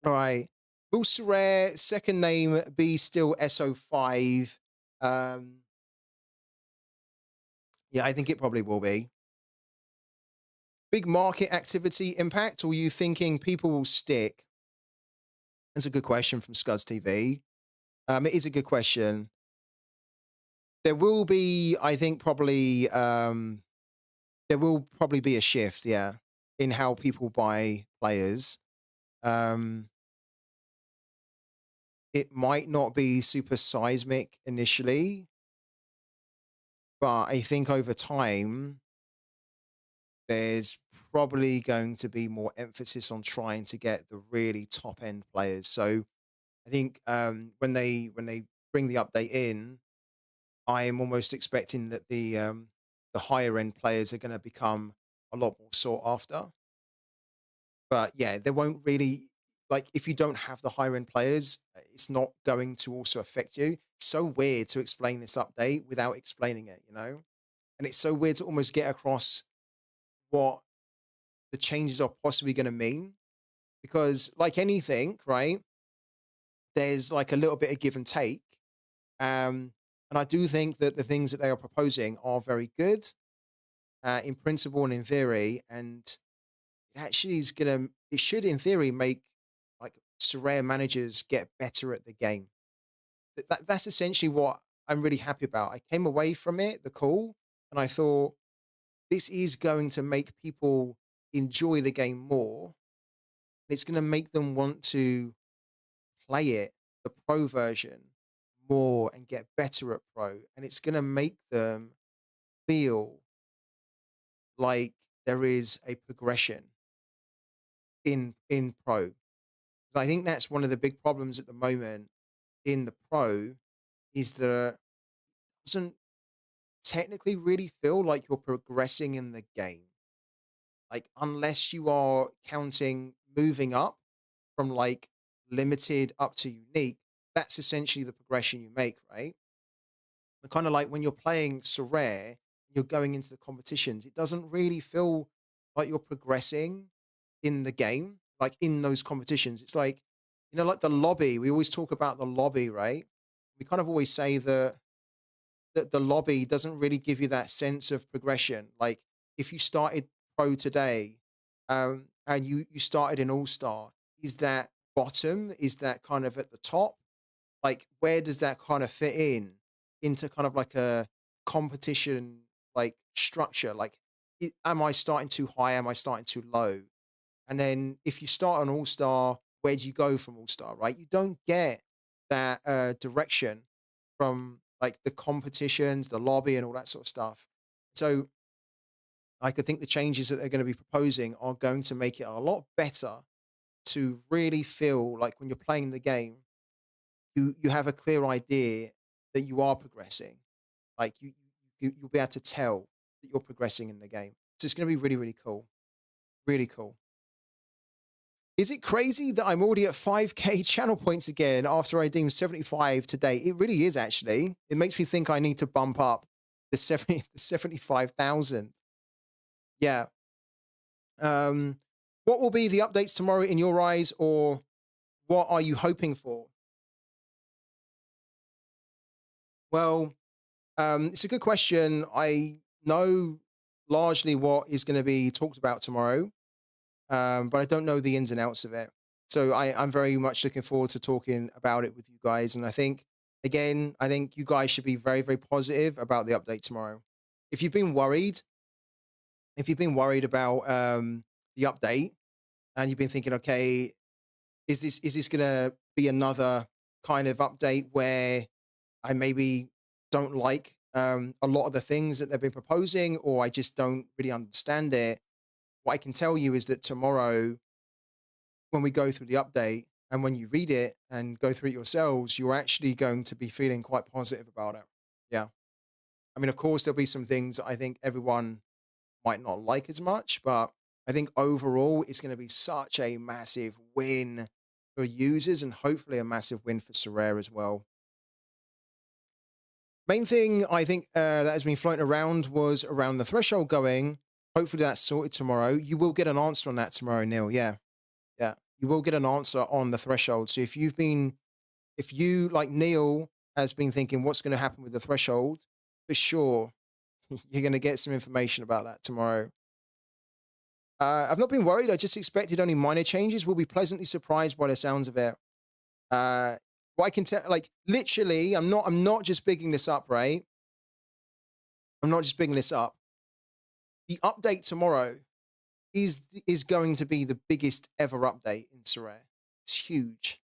All right. Will Sorare, second name be still SO5? Um, yeah, I think it probably will be. Big market activity impact, or are you thinking people will stick? That's a good question from Scuds TV. It is a good question. There will be, I think, probably there will probably be a shift, yeah, in how people buy players. Um, it might not be super seismic initially, but I think over time there's probably going to be more emphasis on trying to get the really top end players. So I think when they bring the update in, I am almost expecting that the higher end players are going to become a lot more sought after. But yeah, they won't really like if you don't have the higher end players, it's not going to also affect you. It's so weird to explain this update without explaining it, you know? And it's so weird to almost get across what the changes are possibly going to mean because like anything, right? There's like a little bit of give and take. And I do think that the things that they are proposing are very good in principle and in theory. And it actually is going to, it should in theory make like Sorare managers get better at the game. That's essentially what I'm really happy about. I came away from it, the call, and I thought this is going to make people enjoy the game more. It's going to make them want to play it, the pro version, more and get better at pro. And it's going to make them feel like there is a progression in pro. I think that's one of the big problems at the moment in the pro is that it doesn't technically really feel like you're progressing in the game. Like unless you are counting moving up from like limited up to unique, that's essentially the progression you make, right? But kind of like when you're playing Sorare, you're going into the competitions, it doesn't really feel like you're progressing in the game, like in those competitions. It's like, you know, like the lobby. We always talk about the lobby, right? We kind of always say that the lobby doesn't really give you that sense of progression. Like if you started pro today, and you started in All Star, is that bottom? Is that kind of at the top? Like where does that kind of fit in into kind of like a competition like structure? Like, am I starting too high? Am I starting too low? And then if you start on All Star, where do you go from All Star? Right? You don't get that direction from like the competitions, the lobby, and all that sort of stuff. So, like, I think the changes that they're going to be proposing are going to make it a lot better to really feel like when you're playing the game, you have a clear idea that you are progressing. Like you'll be able to tell that you're progressing in the game. So it's going to be really really cool, really cool. Is it crazy that I'm already at 5K channel points again after I deemed 75 today? It really is, actually. It makes me think I need to bump up the 75,000. Yeah. What will be the updates tomorrow in your eyes, or what are you hoping for? Well, it's a good question. I know largely what is going to be talked about tomorrow, but I don't know the ins and outs of it. So I'm very much looking forward to talking about it with you guys. And I think, again, I think you guys should be very, very positive about the update tomorrow. If you've been worried, If you've been worried about the update and you've been thinking, okay, is this gonna be another kind of update where I maybe don't like a lot of the things that they've been proposing, or I just don't really understand it? What I can tell you is that tomorrow, when we go through the update and when you read it and go through it yourselves, you're actually going to be feeling quite positive about it. Yeah. I mean, of course, there'll be some things that I think everyone might not like as much, but I think overall it's going to be such a massive win for users and hopefully a massive win for Sorare as well. Main thing I think that has been floating around was around the threshold going. Hopefully that's sorted tomorrow. You will get an answer on that tomorrow, Neil. Yeah. Yeah. You will get an answer on the threshold. So if you like Neil has been thinking what's going to happen with the threshold, for sure, you're going to get some information about that tomorrow. I've not been worried. I just expected only minor changes. We'll be pleasantly surprised by the sounds of it. What I can tell, like literally, I'm not just bigging this up, right? I'm not just bigging this up. The update tomorrow is going to be the biggest ever update in Sorare. It's huge,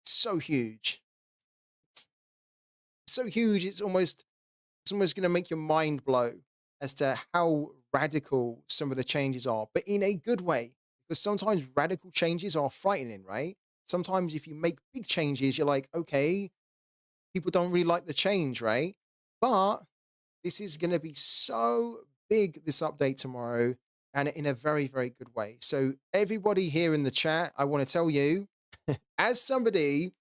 so huge, so huge. It's almost going to make your mind blow as to how radical some of the changes are, but in a good way. Because sometimes radical changes are frightening, right? Sometimes if you make big changes, you're like, okay, people don't really like the change, right? But this is going to be so big, this update tomorrow, and in a very, very good way. So, everybody here in the chat, I want to tell you, as somebody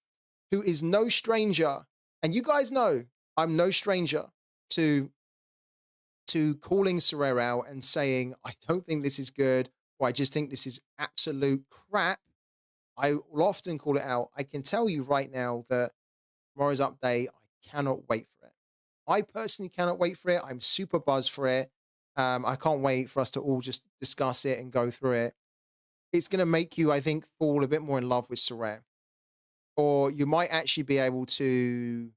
who is no stranger, and you guys know I'm no stranger to calling Sorare out and saying, I don't think this is good, or I just think this is absolute crap. I will often call it out. I can tell you right now that tomorrow's update, I cannot wait for it. I personally cannot wait for it. I'm super buzzed for it. I can't wait for us to all just discuss it and go through it. It's going to make you, I think, fall a bit more in love with Sorare. Or you might actually be able to,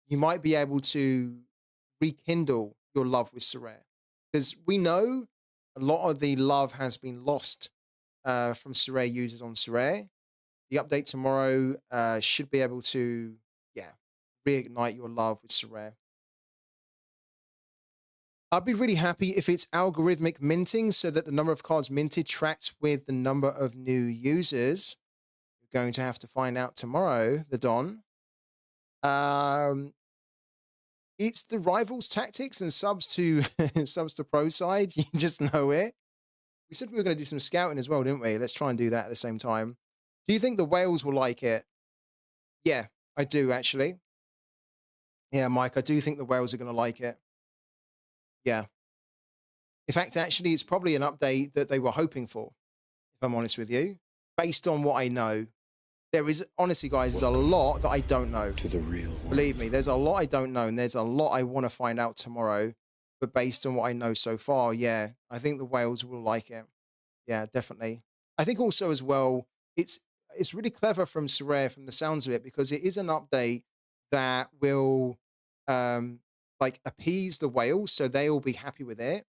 you might be able to rekindle your love with Sorare. Because we know a lot of the love has been lost from Sorare users on Sorare. The update tomorrow should be able to, yeah, reignite your love with Sorare. I'd be really happy if it's algorithmic minting so that the number of cards minted tracks with the number of new users. You're going to have to find out tomorrow, the Don. It's the rivals tactics and subs to subs to pro side. You just know it. We said we were going to do some scouting as well, didn't we? Let's try and do that at the same time. Do you think the whales will like it? Yeah, I do actually. Yeah, Mike, I do think the whales are going to like it. Yeah. In fact, actually, it's probably an update that they were hoping for, if I'm honest with you, based on what I know. There is, honestly, guys, there's a lot that I don't know. To the real world. Believe me, there's a lot I don't know, and there's a lot I want to find out tomorrow. But based on what I know so far, yeah, I think the whales will like it. Yeah, definitely. I think also as well, it's really clever from Sorare from the sounds of it, because it is an update that will like appease the whales so they'll be happy with it.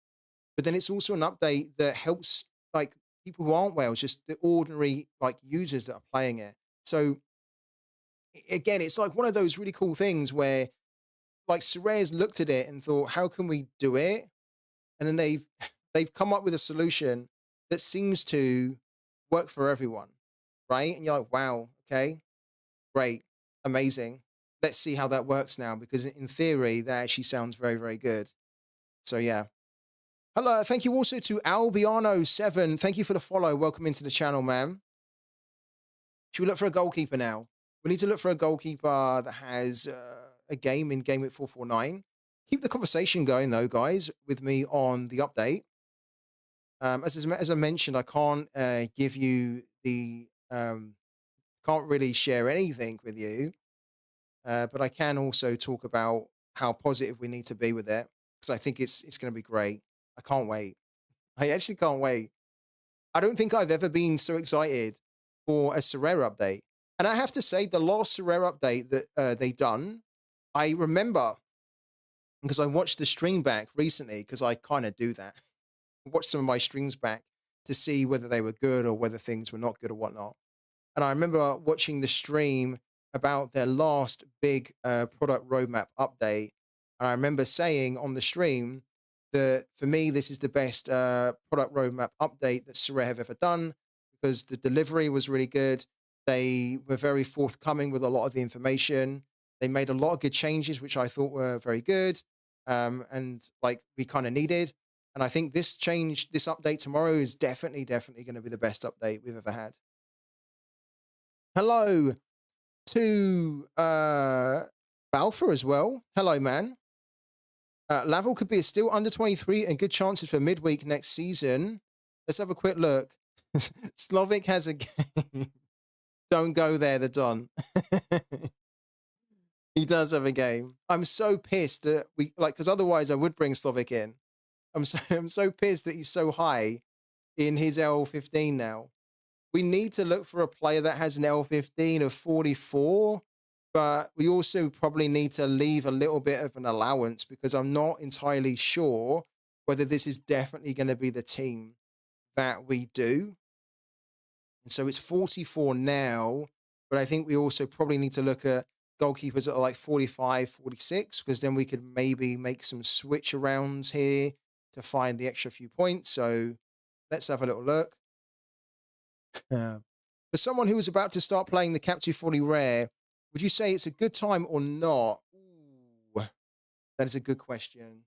But then it's also an update that helps like people who aren't whales, just the ordinary like users that are playing it. So again, it's like one of those really cool things where like Sorare's looked at it and thought, how can we do it? And then they've come up with a solution that seems to work for everyone, right? And you're like, wow, okay, great, amazing. Let's see how that works now, because in theory, that actually sounds very, very good. So yeah. Hello, thank you also to Albiano7. Thank you for the follow. Welcome into the channel, man. Should we look for a goalkeeper now? We need to look for a goalkeeper that has a game in Game Week 449. Keep the conversation going, though, guys, with me on the update. As I mentioned, I can't give you the can't really share anything with you, but I can also talk about how positive we need to be with it, because I think it's going to be great. I can't wait. I actually can't wait. I don't think I've ever been so excited for a Sorare update. And I have to say, the last Sorare update that they done, I remember because I watched the stream back recently because I kind of do that. Watch some of my streams back to see whether they were good or whether things were not good or whatnot. And I remember watching the stream about their last big product roadmap update. And I remember saying on the stream that for me, this is the best product roadmap update that Sorare have ever done because the delivery was really good. They were very forthcoming with a lot of the information. They made a lot of good changes, which I thought were very good and like we kind of needed. And I think this change, this update tomorrow is definitely going to be the best update we've ever had. Hello to Balfour as well. Hello, man. Laval could be still under 23 and good chances for midweek next season. Let's have a quick look. Slovic has a game. Don't go there, the Don. He does have a game. I'm so pissed that because otherwise I would bring Slovic in. I'm so pissed that he's so high in his L15 now. We need to look for a player that has an L15 of 44, but we also probably need to leave a little bit of an allowance because I'm not entirely sure whether this is definitely going to be the team that we do. And so it's 44 now, but I think we also probably need to look at goalkeepers that are like 45, 46, because then we could maybe make some switch arounds here to find the extra few points. So let's have a little look. For someone who was about to start playing the Cap 240 Rare, would you say it's a good time or not? Ooh, that is a good question.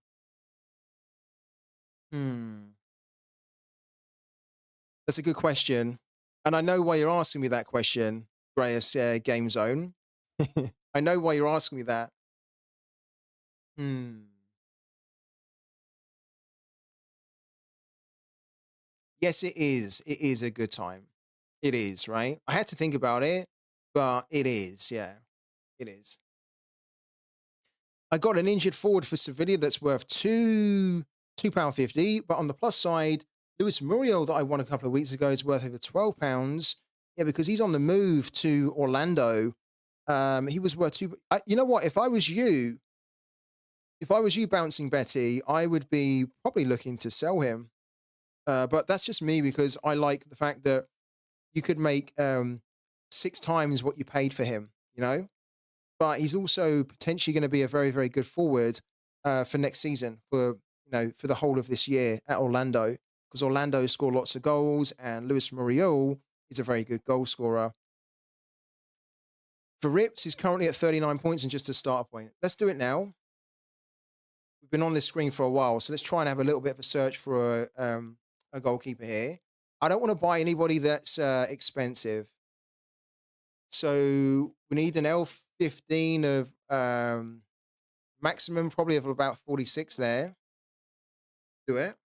That's a good question. And I know why you're asking me that question, Grayus Game Zone. I know why you're asking me that. Yes, it is. It is a good time. It is, right? I had to think about it, but it is, yeah. It is. I got an injured forward for Sevilla that's worth £2.50, but on the plus side, Luis Muriel that I won a couple of weeks ago is worth over £12. Yeah, because he's on the move to Orlando. He was worth you know what? If I was you, Bouncing Betty, I would be probably looking to sell him. But that's just me because I like the fact that you could make 6 times what you paid for him, you know? But he's also potentially going to be a very, very good forward for next season, for the whole of this year at Orlando, because Orlando score lots of goals and Luis Muriel is a very good goal scorer. For Rips, he's currently at 39 points and just a starter point. Let's do it now. We've been on this screen for a while, so let's try and have a little bit of a search for a goalkeeper here. I don't want to buy anybody that's expensive. So we need an L15 of maximum, probably of about 46 there. Do it.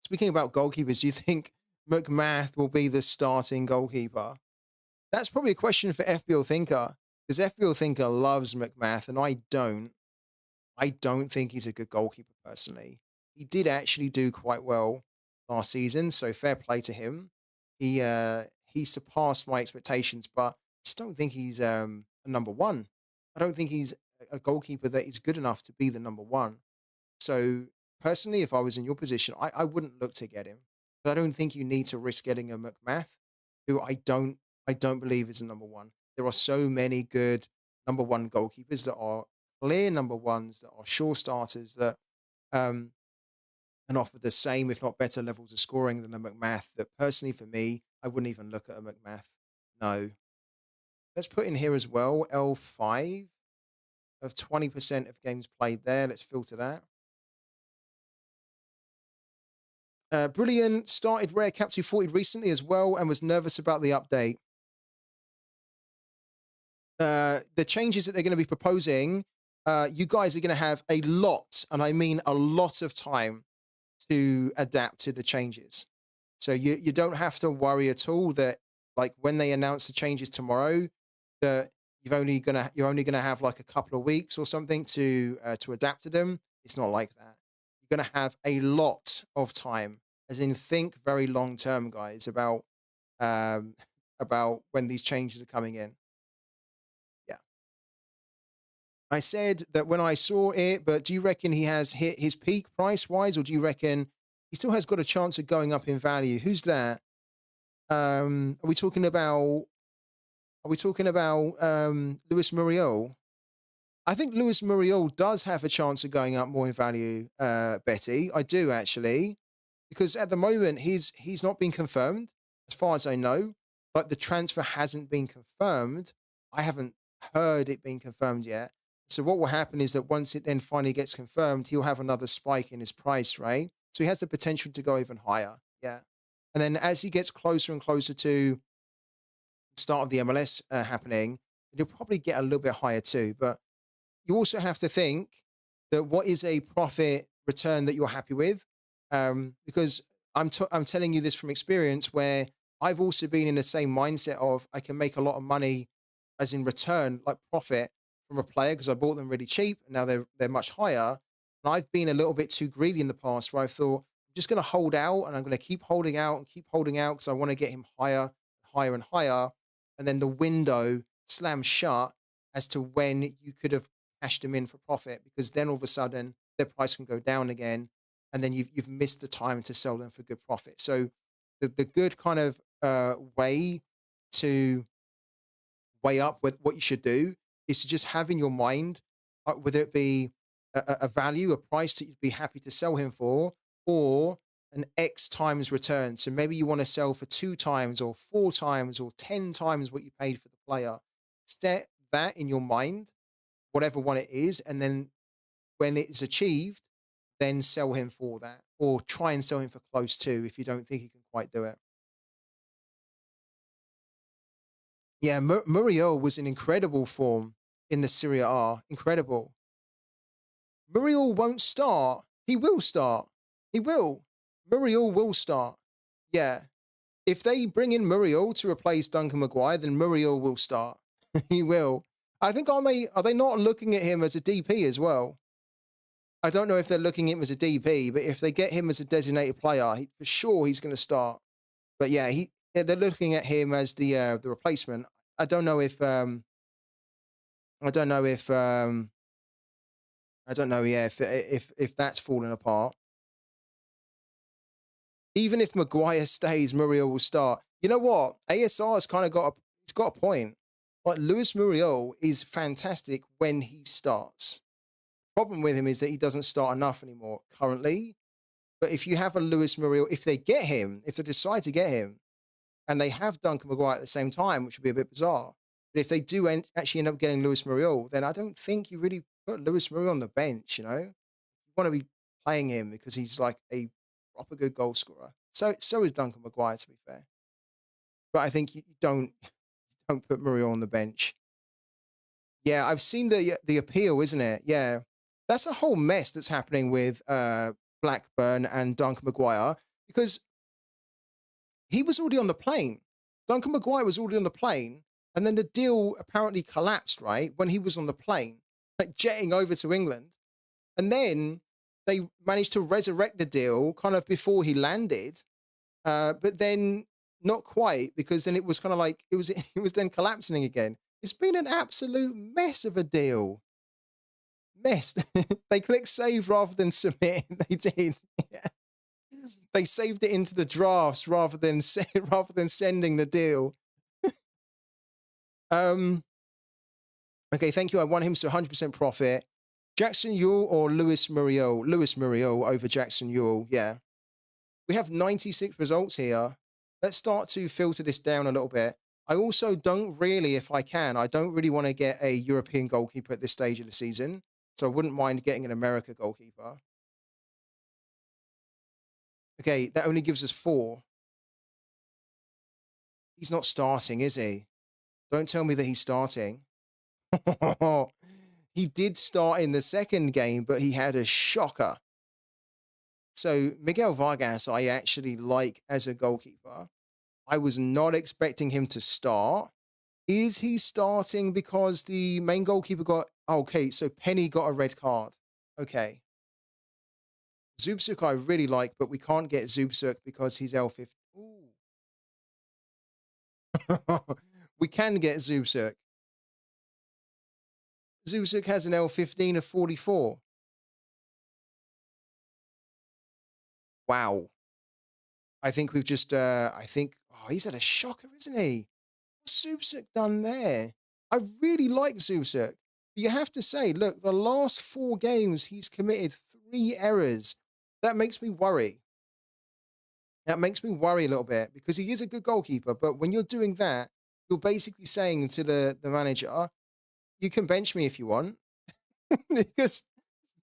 Speaking about goalkeepers, do you think McMath will be the starting goalkeeper? That's probably a question for FBL Thinker, because FBL Thinker loves McMath, and I don't. I don't think he's a good goalkeeper personally. He did actually do quite well last season, so fair play to him. He surpassed my expectations, but I just don't think he's a number one. I don't think he's a goalkeeper that is good enough to be the number one. So personally, if I was in your position, I wouldn't look to get him. But I don't think you need to risk getting a McMath, who I don't believe is a number one. There are so many good number one goalkeepers that are clear number ones, that are sure starters, that and offer the same, if not better, levels of scoring than a McMath, that personally for me, I wouldn't even look at a McMath. No. Let's put in here as well, L5 of 20% of games played there. Let's filter that. Brilliant. Started Rare Cap 240 recently as well and was nervous about the update. The changes that they're going to be proposing, you guys are going to have a lot, and I mean a lot of time to adapt to the changes. So you don't have to worry at all that, like, when they announce the changes tomorrow, that you're only gonna have like a couple of weeks or something to adapt to them. It's not like that. You're gonna have a lot of time, as in think very long term, guys, um, about when these changes are coming in. Yeah. I said that when I saw it, but do you reckon he has hit his peak price wise, or do you reckon he still has got a chance of going up in value? Who's that? Are we talking about? Are we talking about Lewis Muriel? I think Lewis Muriel does have a chance of going up more in value, Betty. I do actually, because at the moment he's not been confirmed, as far as I know. But the transfer hasn't been confirmed. I haven't heard it being confirmed yet. So what will happen is that once it then finally gets confirmed, he'll have another spike in his price, right? So he has the potential to go even higher. Yeah. And then as he gets closer and closer to the start of the MLS happening, he'll probably get a little bit higher too. But you also have to think that what is a profit return that you're happy with? Because I'm telling you this from experience, where I've also been in the same mindset of I can make a lot of money, as in return, like profit from a player because I bought them really cheap and now they're much higher. And I've been a little bit too greedy in the past, where I thought I'm just going to hold out and I'm going to keep holding out and keep holding out because I want to get him higher, higher and higher, and then the window slams shut as to when you could have cashed them in for profit, because then all of a sudden their price can go down again, and then you've missed the time to sell them for good profit. So the good kind of way to weigh up with what you should do is to just have in your mind, whether it be a value, a price that you'd be happy to sell him for, or an X times return. So maybe you want to sell for 2 times or 4 times or 10 times what you paid for the player. Set that in your mind, whatever one it is, and then when it is achieved, then sell him for that, or try and sell him for close to if you don't think he can quite do it. Yeah, Muriel was in incredible form in the Serie A. Incredible. Muriel won't start. He will start. He will. Muriel will start. Yeah. If they bring in Muriel to replace Duncan Maguire, then Muriel will start. He will. I think are they not looking at him as a DP as well? I don't know if they're looking at him as a DP, but if they get him as a designated player, for sure he's going to start. But yeah, they're looking at him as the replacement. I don't know if I don't know if I don't know. Yeah, if that's falling apart. Even if Maguire stays, Muriel will start. You know what? ASR has kind of it's got a point. Like Luis Muriel is fantastic when he starts. Problem with him is that he doesn't start enough anymore currently. But if you have a Luis Muriel, if they get him, if they decide to get him, and they have Duncan Maguire at the same time, which would be a bit bizarre. But if they do actually end up getting Luis Muriel, then I don't think you really put Luis Muriel on the bench. You want to be playing him because he's like a proper good goal scorer. So is Duncan Maguire, to be fair. But I think you don't put Muriel on the bench. Yeah, I've seen the appeal, isn't it? Yeah, that's a whole mess that's happening with Blackburn and Duncan Maguire, because he was already on the plane. Duncan Maguire was already on the plane, and then the deal apparently collapsed, right, when he was on the plane, like jetting over to England. And then they managed to resurrect the deal kind of before he landed, but then not quite, because then it was kind of like it was then collapsing again. It's been an absolute mess of a deal. Mess. They clicked save rather than submit. They did. Yeah. They saved it into the drafts rather than sending the deal. Okay, thank you. I want him to 100% profit. Jackson Ewell or Lewis Muriel? Lewis Muriel over Jackson Ewell. Yeah. We have 96 results here. Let's start to filter this down a little bit. I also don't really, if I can, I don't really want to get a European goalkeeper at this stage of the season. So I wouldn't mind getting an America goalkeeper. Okay, that only gives us 4. He's not starting, is he? Don't tell me that he's starting. He did start in the second game, but he had a shocker. So Miguel Vargas, I actually like as a goalkeeper. I was not expecting him to start. Is he starting because the main goalkeeper got... Okay, so Penny got a red card. Okay. Zubsuk I really like, but we can't get Zubsuk because he's L50. Ooh. We can get Zubsuk. Zuzuk has an L15 of 44. Wow. I think we've just, oh, he's had a shocker, isn't he? What's Zuzuk done there? I really like Zuzuk. But you have to say, look, the last 4 games, he's committed 3 errors. That makes me worry. That makes me worry a little bit because he is a good goalkeeper. But when you're doing that, you're basically saying to the manager, you can bench me if you want. Because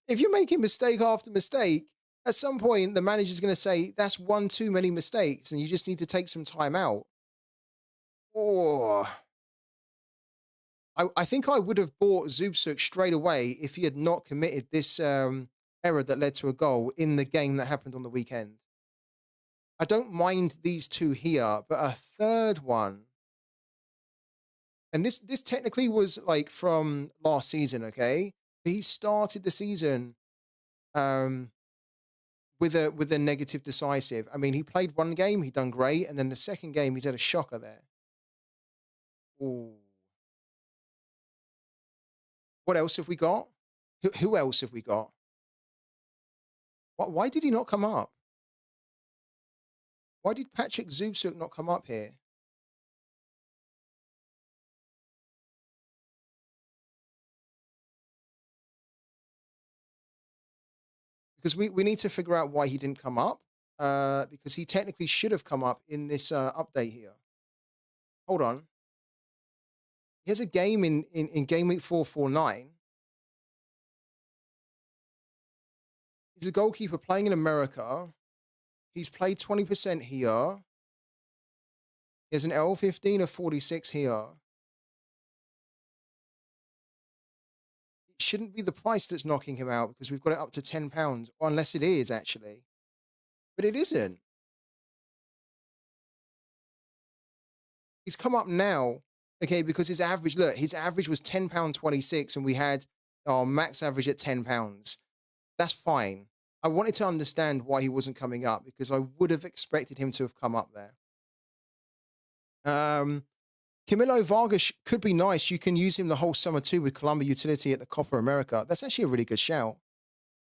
if you're making mistake after mistake, at some point the manager's going to say that's one too many mistakes and you just need to take some time out. Or I think I would have bought Zubsuk straight away if he had not committed this error that led to a goal in the game that happened on the weekend. I don't mind these 2 here, but a third one. And this technically was like from last season, okay? He started the season um, with a negative decisive. I mean, he played 1 game, he done great, and then the second game he's had a shocker there. Ooh. What else have we got? Who else have we got? Why did he not come up? Why did Patrick Zubsuk not come up here? Because we need to figure out why he didn't come up. Because he technically should have come up in this update here. Hold on. He has a game in game week 449. He's a goalkeeper playing in America. He's played 20% here. He has an L15 of 46 here. It shouldn't be the price that's knocking him out because we've got it up to £10, unless it is actually. But it isn't. He's come up now, okay, because his average, look, his average was £10.26 and we had our max average at £10. That's fine. I wanted to understand why he wasn't coming up because I would have expected him to have come up there. Camilo Vargas could be nice. You can use him the whole summer too with Columbia Utility at the Copa America. That's actually a really good shout.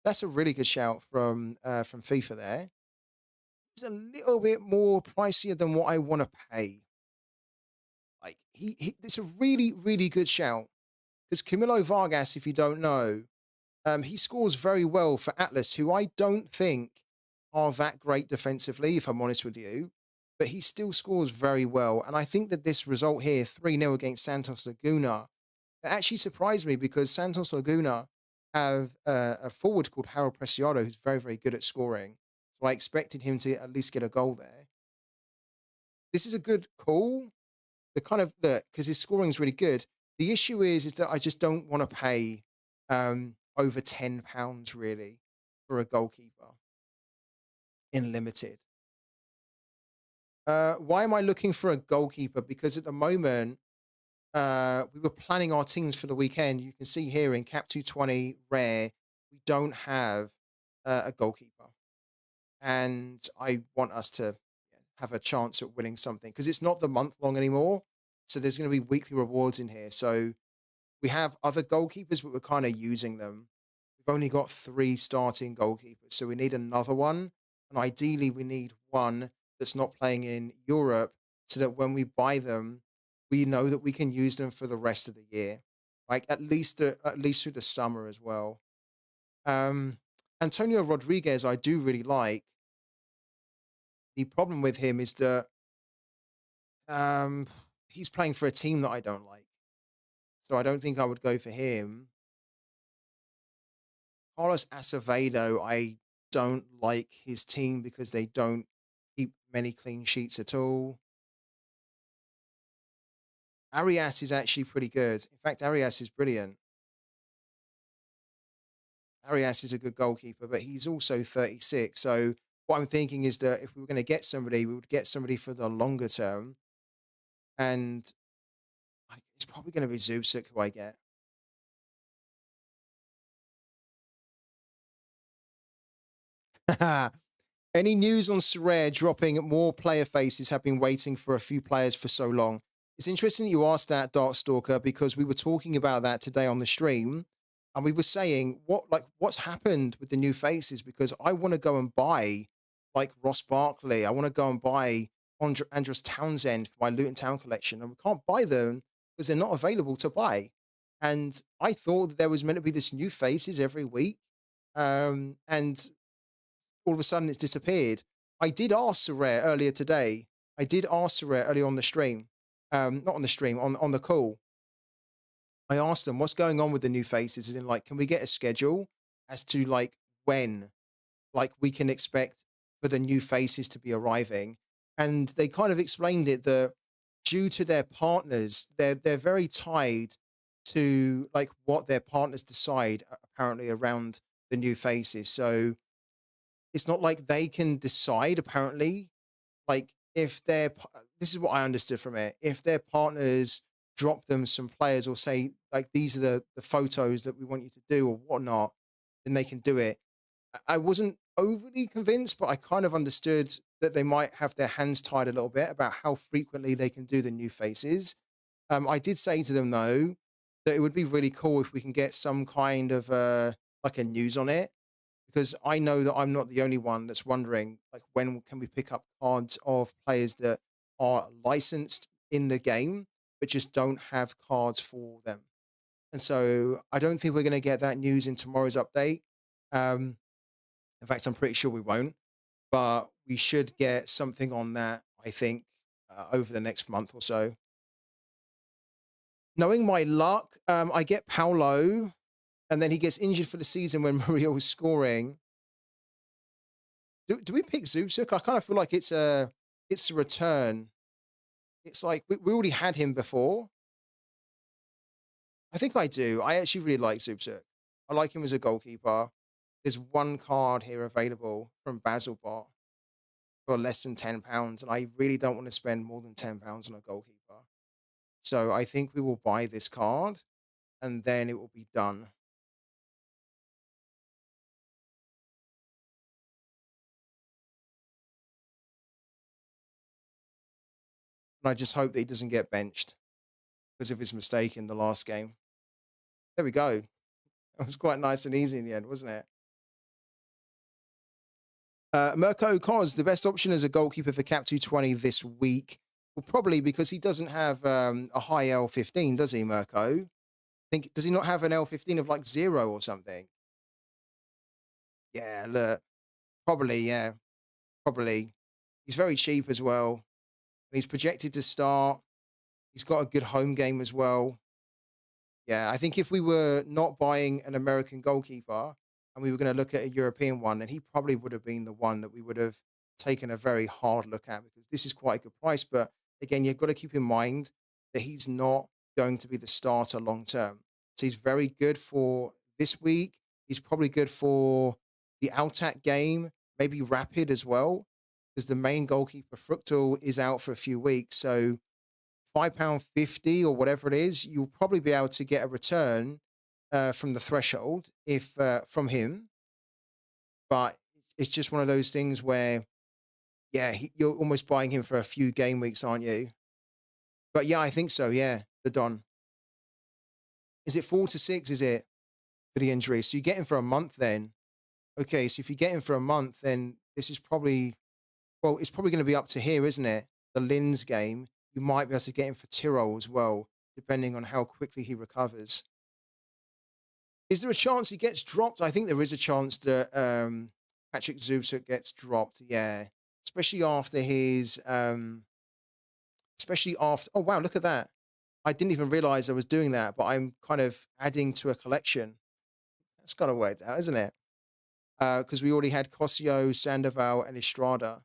That's a really good shout from FIFA there. He's a little bit more pricier than what I want to pay. Like it's a really, really good shout. Because Camilo Vargas, if you don't know, he scores very well for Atlas, who I don't think are that great defensively, if I'm honest with you. But he still scores very well. And I think that this result here, 3-0 against Santos Laguna, it actually surprised me because Santos Laguna have a forward called Harold Preciado who's very, very good at scoring. So I expected him to at least get a goal there. This is a good call. The kind of, because his scoring is really good. The issue is that I just don't want to pay over £10 really for a goalkeeper in limited. Why am I looking for a goalkeeper? Because at the moment, we were planning our teams for the weekend. You can see here in Cap 220 Rare, we don't have a goalkeeper. And I want us to have a chance at winning something because it's not the month long anymore. So there's going to be weekly rewards in here. So we have other goalkeepers, but we're kind of using them. We've only got 3 starting goalkeepers. So we need another one. And ideally, we need one that's not playing in Europe so that when we buy them, we know that we can use them for the rest of the year, like at least through the summer as well. Antonio Rodriguez, I do really like. The problem with him is that he's playing for a team that I don't like. So I don't think I would go for him. Carlos Acevedo, I don't like his team because they don't keep many clean sheets at all. Arias is actually pretty good. In fact, Arias is brilliant. Arias is a good goalkeeper, but he's also 36. So what I'm thinking is that if we were going to get somebody, we would get somebody for the longer term. And it's probably going to be Zubsik who I get. Any news on Sorare dropping more player faces have been waiting for a few players for so long? It's interesting you asked that, Darkstalker, because we were talking about that today on the stream, and we were saying what's happened with the new faces because I want to go and buy like Ross Barkley. I want to go and buy Andros Townsend for my Luton Town collection, and we can't buy them because they're not available to buy. And I thought that there was meant to be this new faces every week, and all of a sudden it's disappeared. I did ask Sorare earlier today. I did ask Sorare earlier on the stream, not on the stream, on the call. I asked them what's going on with the new faces, as in like, can we get a schedule as to like when like we can expect for the new faces to be arriving? And they kind of explained it that due to their partners, they're very tied to like what their partners decide apparently around the new faces. So it's not like they can decide apparently like if this is what I understood from it. If their partners drop them some players or say like these are the photos that we want you to do or whatnot, then they can do it. I wasn't overly convinced, but I kind of understood that they might have their hands tied a little bit about how frequently they can do the new faces. I did say to them though that it would be really cool if we can get some kind of like a news on it because I know that I'm not the only one that's wondering, like, when can we pick up cards of players that are licensed in the game, but just don't have cards for them. And so I don't think we're going to get that news in tomorrow's update. Um, in fact, I'm pretty sure we won't, but we should get something on that, I think, over the next month or so. Knowing my luck, I get Paulo, and then he gets injured for the season when Muriel was scoring. Do we pick Zubsuk? I kind of feel like it's a return. It's like we already had him before. I think I do. I actually really like Zubsuk. I like him as a goalkeeper. There's one card here available from Basilbot for less than £10, and I really don't want to spend more than £10 on a goalkeeper. So I think we will buy this card, and then it will be done. And I just hope that he doesn't get benched because of his mistake in the last game. There we go. It was quite nice and easy in the end, wasn't it? Mirko Kos, the best option as a goalkeeper for Cap 220 this week. Well, probably because he doesn't have a high L15, does he, Mirko? Think does he not have an L15 of like 0 or something? Yeah, look, probably, yeah, probably. He's very cheap as well. And he's projected to start. He's got a good home game as well. Yeah, I think if we were not buying an American goalkeeper and we were going to look at a European one, then he probably would have been the one that we would have taken a very hard look at because this is quite a good price. But again, you've got to keep in mind that he's not going to be the starter long term. So he's very good for this week. He's probably good for the Altac game, maybe Rapid as well, because the main goalkeeper, Fructal, is out for a few weeks. So £5.50 or whatever it is, you'll probably be able to get a return from the threshold if from him. But it's just one of those things where, yeah, you're almost buying him for a few game weeks, aren't you? But yeah, I think so. Yeah, the Don. Is it 4 to 6? Is it for the injury? So you get him for a month then. Okay, so if you get him for a month, then this is probably well, it's probably going to be up to here, isn't it? The Linz game. You might be able to get him for Tyrrell as well, depending on how quickly he recovers. Is there a chance he gets dropped? I think there is a chance that Patrick Zubsuk gets dropped. Yeah, especially after his, especially after. Oh wow, look at that! I didn't even realize I was doing that, but I'm kind of adding to a collection. That's kind of worked out, isn't it? Because we already had Cosio, Sandoval, and Estrada.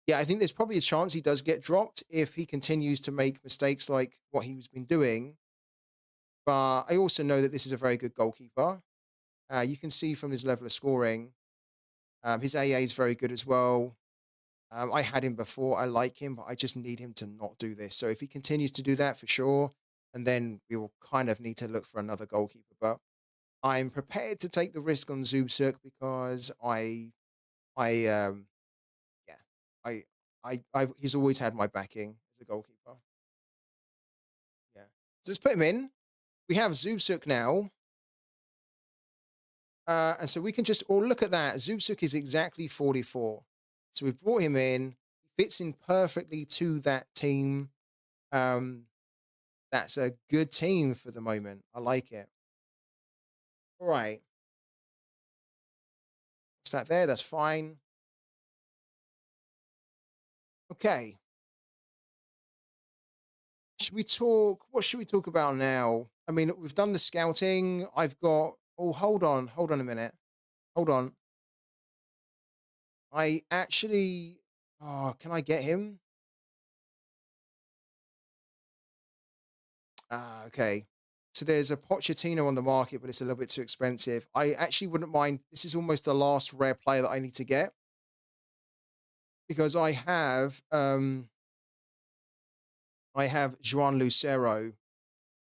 Yeah, I think there's probably a chance he does get dropped if he continues to make mistakes like what he's been doing. But I also know that this is a very good goalkeeper. You can see from his level of scoring, his AA is very good as well. I had him before. I like him, but I just need him to not do this. So if he continues to do that, for sure, and then we will kind of need to look for another goalkeeper. But I'm prepared to take the risk on Zubsuk because yeah, I, he's always had my backing as a goalkeeper. So let's put him in. We have Zubsuk now. And so we can just, oh, look at that. Zubsuk is exactly 44. So we brought him in. He fits in perfectly to that team. Um, that's a good team for the moment. I like it. All right. What's that there? That's fine. Okay. Should we talk? What should we talk about now? I mean, we've done the scouting. I've got, oh, hold on. Hold on a minute. Hold on. I actually, oh, can I get him? Ah, okay. So there's a Pochettino on the market, but it's a little bit too expensive. I actually wouldn't mind. This is almost the last rare player that I need to get because I have Juan Lucero,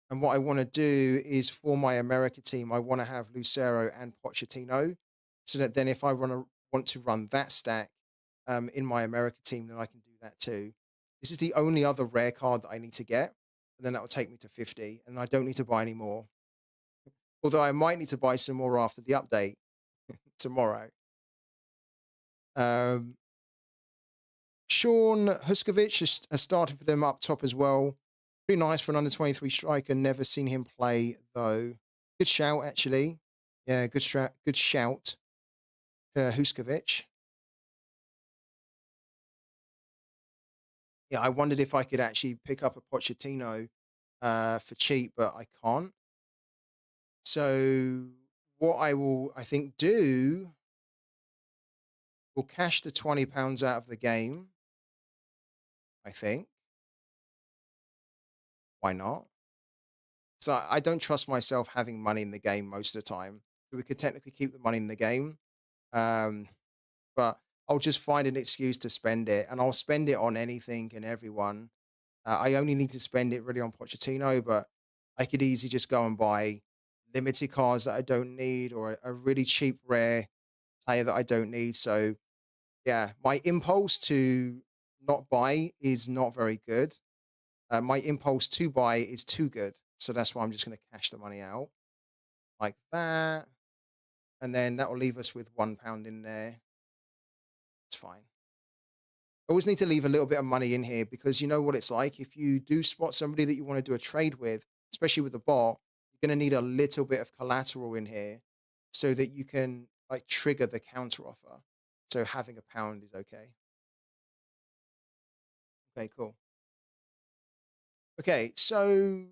and what I want to do is for my America team, I want to have Lucero and Pochettino, so that then if I want to run that stack in my America team, then I can do that too. This is the only other rare card that I need to get, and then that will take me to 50, and I don't need to buy any more. Although I might need to buy some more after the update tomorrow. Um, Sean Huskovic has started for them up top as well. Pretty nice for an under 23 striker. Never seen him play though. Good shout, actually. Yeah, good shout. Huskovic. Yeah, I wondered if I could actually pick up a Pochettino for cheap, but I can't. So what I think, will cash the £20 out of the game. I think. Why not? So I don't trust myself having money in the game most of the time. So we could technically keep the money in the game, um, but I'll just find an excuse to spend it, and I'll spend it on anything and everyone. I only need to spend it really on Pochettino, but I could easily just go and buy limited cards that I don't need, or a really cheap rare player that I don't need. So yeah, my impulse to not buy is not very good. My impulse to buy is too good. So that's why I'm just going to cash the money out like that. And then that will leave us with £1 in there. It's fine. I always need to leave a little bit of money in here because you know what it's like. If you do spot somebody that you want to do a trade with, especially with a bot, you're going to need a little bit of collateral in here so that you can like trigger the counter offer. So having £1 is okay. Okay, cool. Okay, so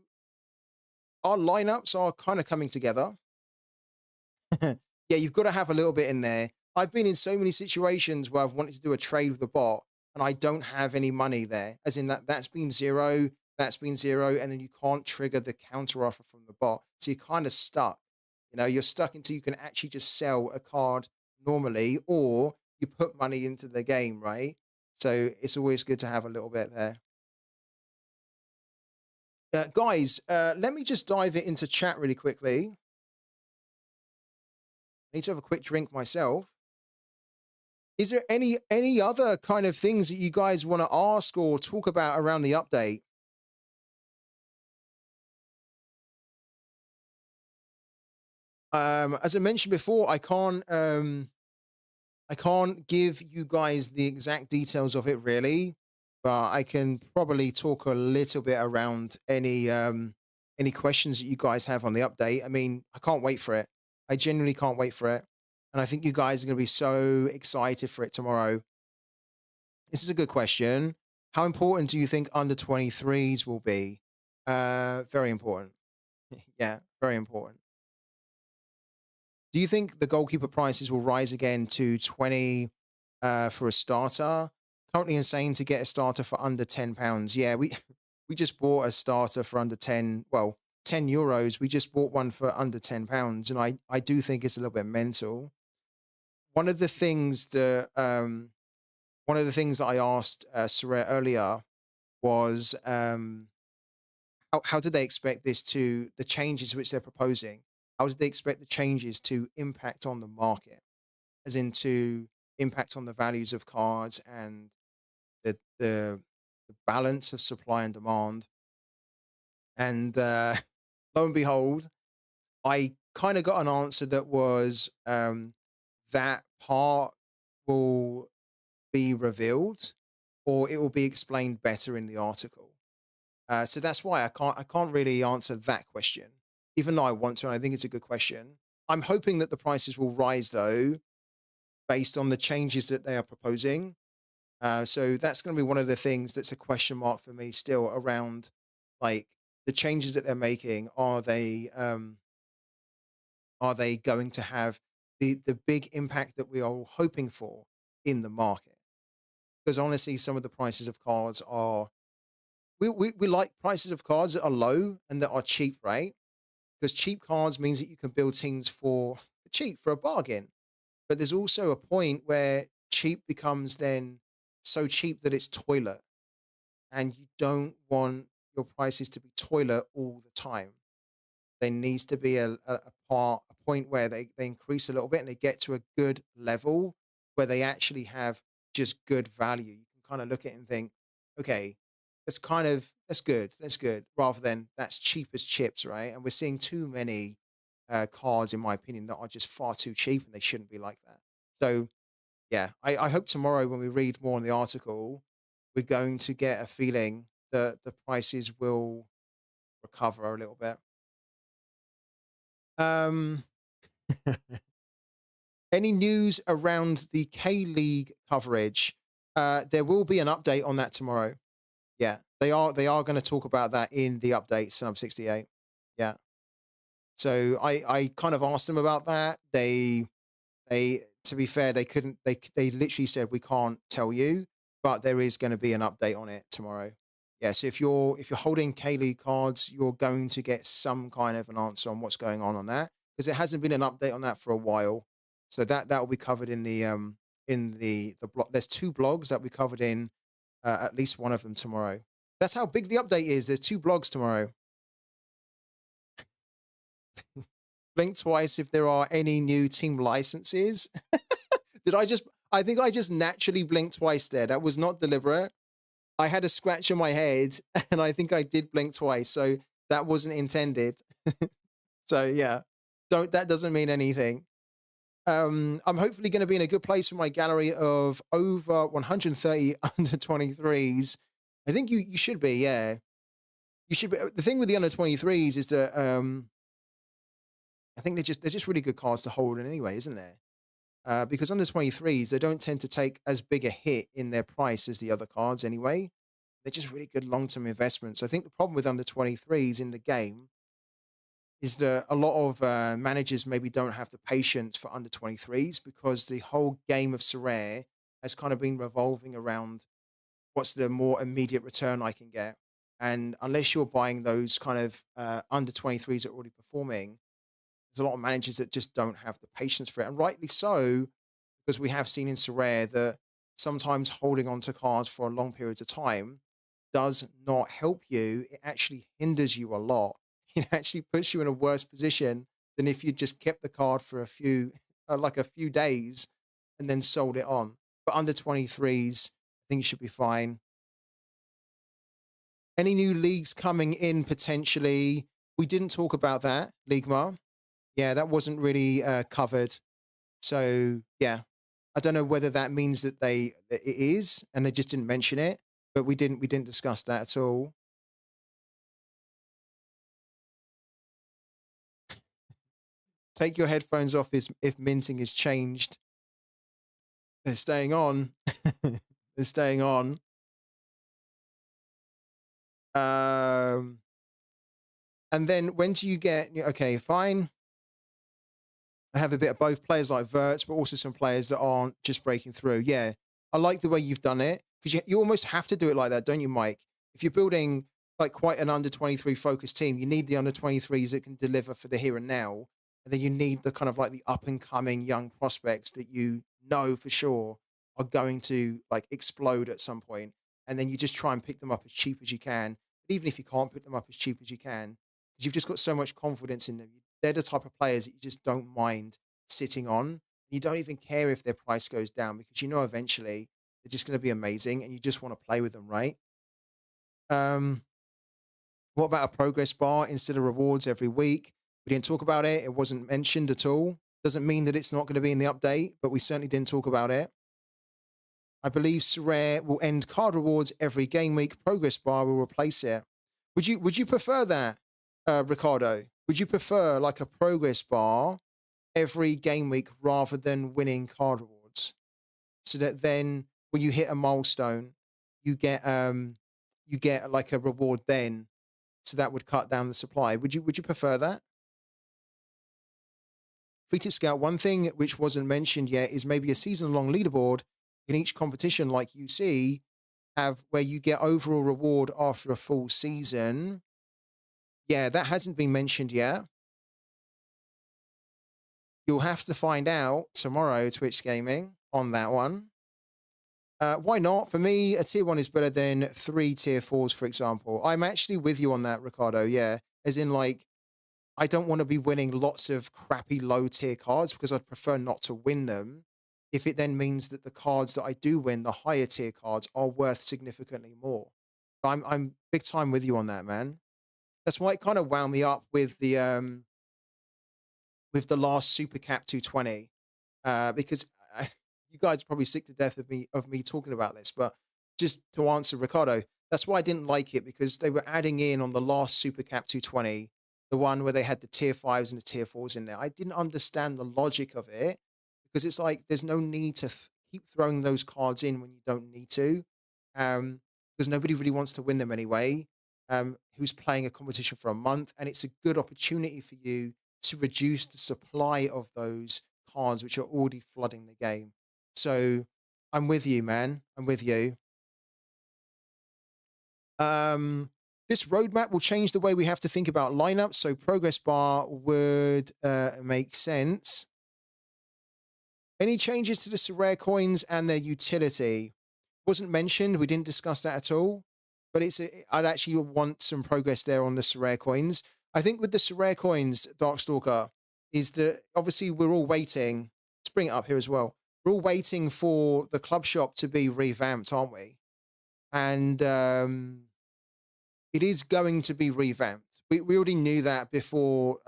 our lineups are kind of coming together. Yeah, you've got to have a little bit in there. I've been in so many situations where I've wanted to do a trade with a bot and I don't have any money there. As in that's been zero, and then you can't trigger the counter offer from the bot. So you're kind of stuck. You know, you're stuck until you can actually just sell a card normally, or you put money into the game, right? So it's always good to have a little bit there. Guys, let me just dive it into chat really quickly. I need to have a quick drink myself. Is there any other kind of things that you guys want to ask or talk about around the update? As I mentioned before, I can't give you guys the exact details of it really, but I can probably talk a little bit around any questions that you guys have on the update. I mean, I can't wait for it. I genuinely can't wait for it. And I think you guys are going to be so excited for it tomorrow. This is a good question. How important do you think under 23s will be? Very important. Yeah, very important. Do you think the goalkeeper prices will rise again to 20 for a starter? Currently insane to get a starter for under £10. Yeah, we we just bought a starter for under 10, well, €10. We just bought one for under £10. And I do think it's a little bit mental. One of the things that one of the things that I asked Sorare earlier was how did they expect the changes which they're proposing? How did they expect the changes to impact on the market, as in to impact on the values of cards and the balance of supply and demand? And lo and behold, I kind of got an answer that was that part will be revealed or it will be explained better in the article. So that's why I can't really answer that question, even though I want to, and I think it's a good question. I'm hoping that the prices will rise though, based on the changes that they are proposing. So that's going to be one of the things that's a question mark for me still around, like the changes that they're making. Are they going to have the big impact that we are all hoping for in the market? Because honestly, some of the prices of cards are we like prices of cards that are low and that are cheap, right? Because cheap cards means that you can build teams for cheap for a bargain. But there's also a point where cheap becomes then so cheap that it's toilet, and you don't want your prices to be toilet all the time. There needs to be a point where they increase a little bit and they get to a good level where they actually have just good value. You can kind of look at it and think, okay, that's good, rather than that's cheap as chips, right? And we're seeing too many cards, in my opinion, that are just far too cheap and they shouldn't be like that. So yeah, I hope tomorrow when we read more on the article, we're going to get a feeling that the prices will recover a little bit. Um, any news around the K League coverage? There will be an update on that tomorrow. Yeah, they are going to talk about that in the update, Sub 68. Yeah. So I kind of asked them about that. They to be fair, they couldn't they literally said we can't tell you, but there is going to be an update on it tomorrow. Yeah, so if you're holding K League cards, you're going to get some kind of an answer on what's going on that, because there hasn't been an update on that for a while. So that will be covered in the blog. There's two blogs that we covered in at least one of them tomorrow. That's how big the update is. There's two blogs tomorrow. Blink twice if there are any new team licenses. Did I just? I think I just naturally blinked twice there. That was not deliberate. I had a scratch on my head, and I think I did blink twice. So that wasn't intended. So yeah, don't. That doesn't mean anything. I'm hopefully going to be in a good place for my gallery of over 130 under 23s. I think you should be. Yeah, you should be. The thing with the under 23s is that I think they're just really good cards to hold in anyway, isn't there? Because under 23s, they don't tend to take as big a hit in their price as the other cards anyway. They're just really good long term investments. I think the problem with under 23s in the game is that a lot of managers maybe don't have the patience for under 23s because the whole game of Sorare has kind of been revolving around what's the more immediate return I can get. And unless you're buying those kind of under 23s that are already performing, there's a lot of managers that just don't have the patience for it. And rightly so, because we have seen in Sorare that sometimes holding on to cards for long periods of time does not help you. It actually hinders you a lot. It actually puts you in a worse position than if you just kept the card for a few, like a few days and then sold it on. But under 23s, I think you should be fine. Any new leagues coming in potentially? We didn't talk about that, Ligma. Yeah, that wasn't really covered. So yeah, I don't know whether that means that it is and they just didn't mention it, but we didn't discuss that at all. Take your headphones off if minting is changed. They're staying on. They're staying on. Um, and then when do you get okay? Fine. I have a bit of both players like Verts, but also some players that aren't just breaking through. Yeah, I like the way you've done it because you almost have to do it like that, don't you, Mike? If you're building like quite an under 23 focused team, you need the under 23s that can deliver for the here and now. And then you need the kind of like the up and coming young prospects that you know for sure are going to like explode at some point. And then you just try and pick them up as cheap as you can. But even if you can't pick them up as cheap as you can, because you've just got so much confidence in them, they're the type of players that you just don't mind sitting on. You don't even care if their price goes down because you know eventually they're just going to be amazing and you just want to play with them, right? Um, What about a progress bar instead of rewards every week? We didn't talk about it. It wasn't mentioned at all. Doesn't mean that it's not going to be in the update, but we certainly didn't talk about it. I believe Sorare will end card rewards every game week. Progress bar will replace it. Would you prefer that, Ricardo? Would you prefer like a progress bar every game week rather than winning card rewards? So that then when you hit a milestone, you get you get like a reward then. So that would cut down the supply. Would you prefer that? Free tip scout, one thing which wasn't mentioned yet is maybe a season long leaderboard in each competition like you see have where you get overall reward after a full season. Yeah, that hasn't been mentioned yet. You'll have to find out tomorrow, Twitch Gaming, on that one. Why not? For me, a tier one is better than three tier fours, for example. I'm actually with you on that, Ricardo. Yeah. As in, like, I don't want to be winning lots of crappy low tier cards because I prefer not to win them. If it then means that the cards that I do win, the higher tier cards, are worth significantly more. I'm big time with you on that, man. That's why it kind of wound me up with the last Super Cap 220, because you guys are probably sick to death of me talking about this. But just to answer Ricardo, that's why I didn't like it, because they were adding in on the last Super Cap 220, the one where they had the tier fives and the tier fours in there. I didn't understand the logic of it, because it's like there's no need to keep throwing those cards in when you don't need to, because nobody really wants to win them anyway. Who's playing a competition for a month, and it's a good opportunity for you to reduce the supply of those cards which are already flooding the game. So I'm with you, man. I'm with you. This roadmap will change the way we have to think about lineups, so progress bar would make sense. Any changes to the Sorare coins and their utility? Wasn't mentioned. We didn't discuss that at all. But I'd actually want some progress there on the Sorare coins. I think with the Sorare coins, Darkstalker, is that obviously we're all waiting. Let's bring it up here as well. We're all waiting for the club shop to be revamped, aren't we? And it is going to be revamped. We already knew that before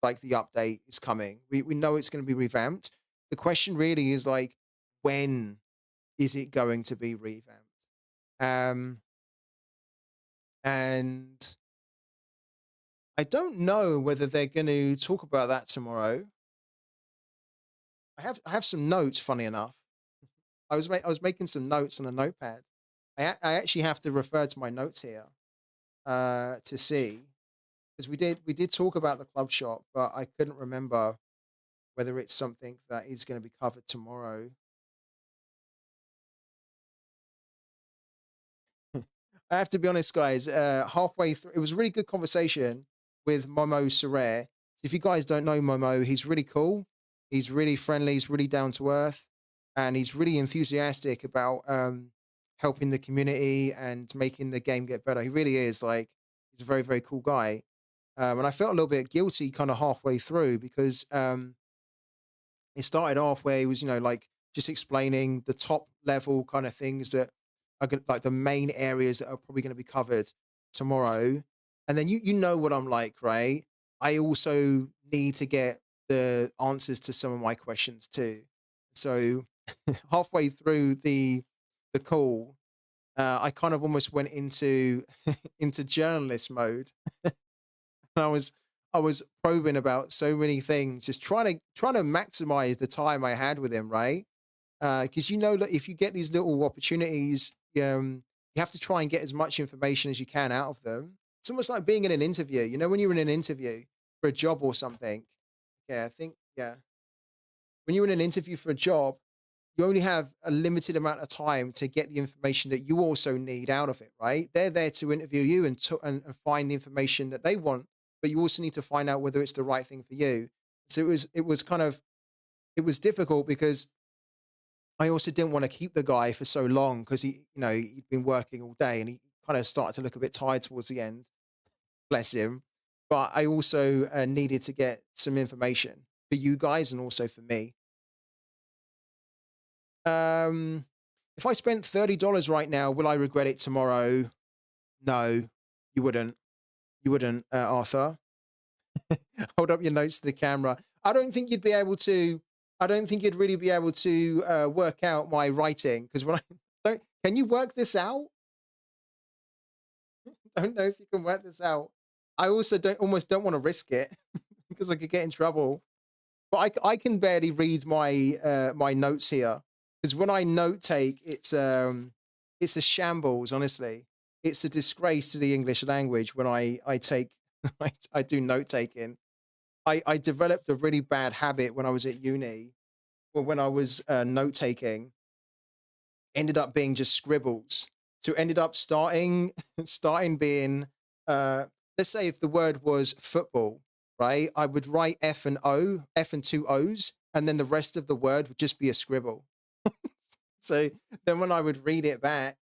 like the update is coming. We know it's going to be revamped. The question really is like, when is it going to be revamped? And I don't know whether they're going to talk about that tomorrow. I have some notes. Funny enough, I was making some notes on a notepad. I actually have to refer to my notes here to see, because we did talk about the club shop, but I couldn't remember whether it's something that is going to be covered tomorrow. I have to be honest, guys. Halfway through, it was a really good conversation with Momo Sorare. So if you guys don't know Momo, he's really cool. He's really friendly. He's really down to earth, and he's really enthusiastic about helping the community and making the game get better. He really is. Like, he's a very, very cool guy. And I felt a little bit guilty kind of halfway through, because it started off where he was, like, just explaining the top level kind of things that are like the main areas that are probably going to be covered tomorrow. And then you know what I'm like, right? I also need to get the answers to some of my questions too. So halfway through the call, I kind of almost went into into journalist mode. And I was probing about so many things, just trying to maximize the time I had with him, right? Because that if you get these little opportunities, you have to try and get as much information as you can out of them. It's almost like being in an interview. When you're in an interview for a job or something. Yeah, I think, yeah. When you're in an interview for a job, you only have a limited amount of time to get the information that you also need out of it, right? They're there to interview you and find the information that they want, but you also need to find out whether it's the right thing for you. So it was difficult, because I also didn't want to keep the guy for so long, because he'd been working all day and he kind of started to look a bit tired towards the end. Bless him. But I also needed to get some information for you guys and also for me. If I spent $30 right now, will I regret it tomorrow? No, you wouldn't. You wouldn't, Arthur. Hold up your notes to the camera. I don't think you'd be able to. I don't think you'd really be able to work out my writing because when I don't, can you work this out? Don't know if you can work this out. I also don't almost don't want to risk it because I could get in trouble. But I can barely read my my notes here because when I note take, it's a shambles. Honestly, it's a disgrace to the English language when I take I do note taking. I developed a really bad habit when I was at uni, or when I was note taking, ended up being just scribbles. So it ended up starting being let's say if the word was football, right? I would write F and O, F and two O's, and then the rest of the word would just be a scribble. So then when I would read it back,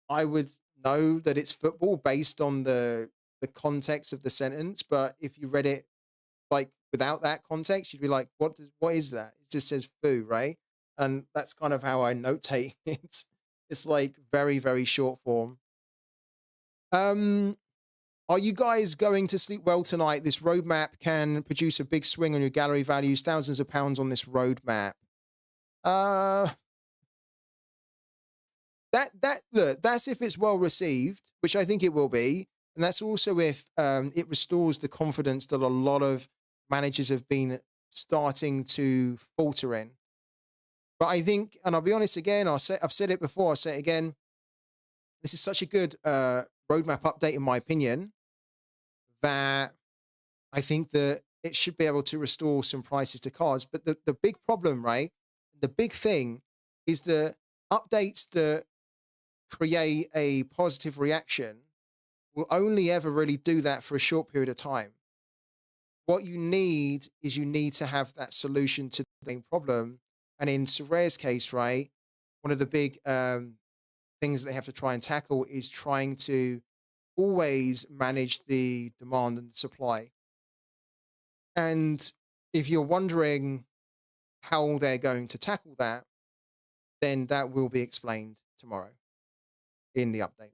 I would know that it's football based on the context of the sentence. But if you read it like without that context, you'd be like, what is that? It just says foo, right? And that's kind of how I notate it. It's like very, very short form. Um, are you guys going to sleep well tonight? This roadmap can produce a big swing on your gallery values, thousands of pounds on this roadmap. Uh that look, that's if it's well received, which I think it will be. And that's also if it restores the confidence that a lot of managers have been starting to falter in. But I think, and I'll be honest again, I've said it before, I'll say it again. This is such a good roadmap update, in my opinion, that I think that it should be able to restore some prices to cards. But the big problem, right? The big thing is the updates that create a positive reaction will only ever really do that for a short period of time. What you need is you need to have that solution to the main problem. And in Sorare's case, right, one of the big things that they have to try and tackle is trying to always manage the demand and supply. And if you're wondering how they're going to tackle that, then that will be explained tomorrow in the update.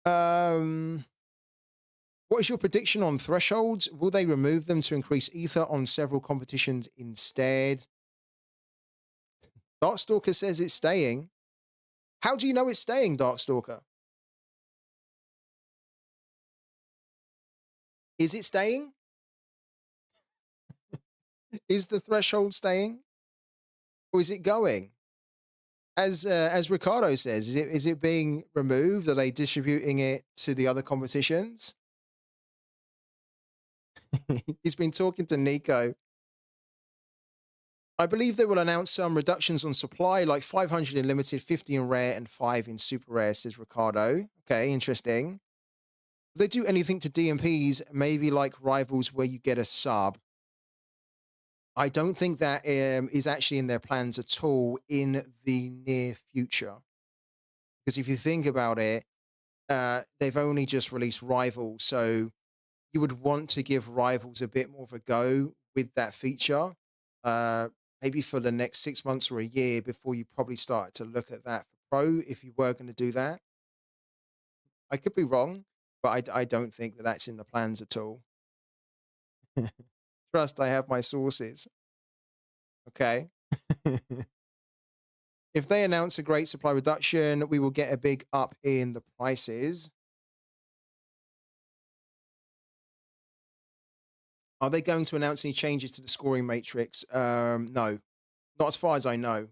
Um, what is your prediction on thresholds? Will they remove them to increase ether on several competitions instead? Darkstalker says it's staying. How do you know it's staying, Darkstalker? Is it staying? Is the threshold staying? Or is it going? As Ricardo says, is it being removed? Are they distributing it to the other competitions? He's been talking to Nico. I believe they will announce some reductions on supply, like 500 in limited, 50 in rare, and 5 in super rare, says Ricardo. Okay, interesting. Will they do anything to DMPs, maybe like Rivals, where you get a sub? I don't think that is actually in their plans at all in the near future. Because if you think about it, they've only just released Rivals, so you would want to give Rivals a bit more of a go with that feature. Maybe for the next 6 months or a year before you probably start to look at that for Pro if you were going to do that. I could be wrong, but I don't think that that's in the plans at all. Trust I have my sources. Okay. If they announce a great supply reduction, we will get a big up in the prices. Are they going to announce any changes to the scoring matrix? No, not as far as I know.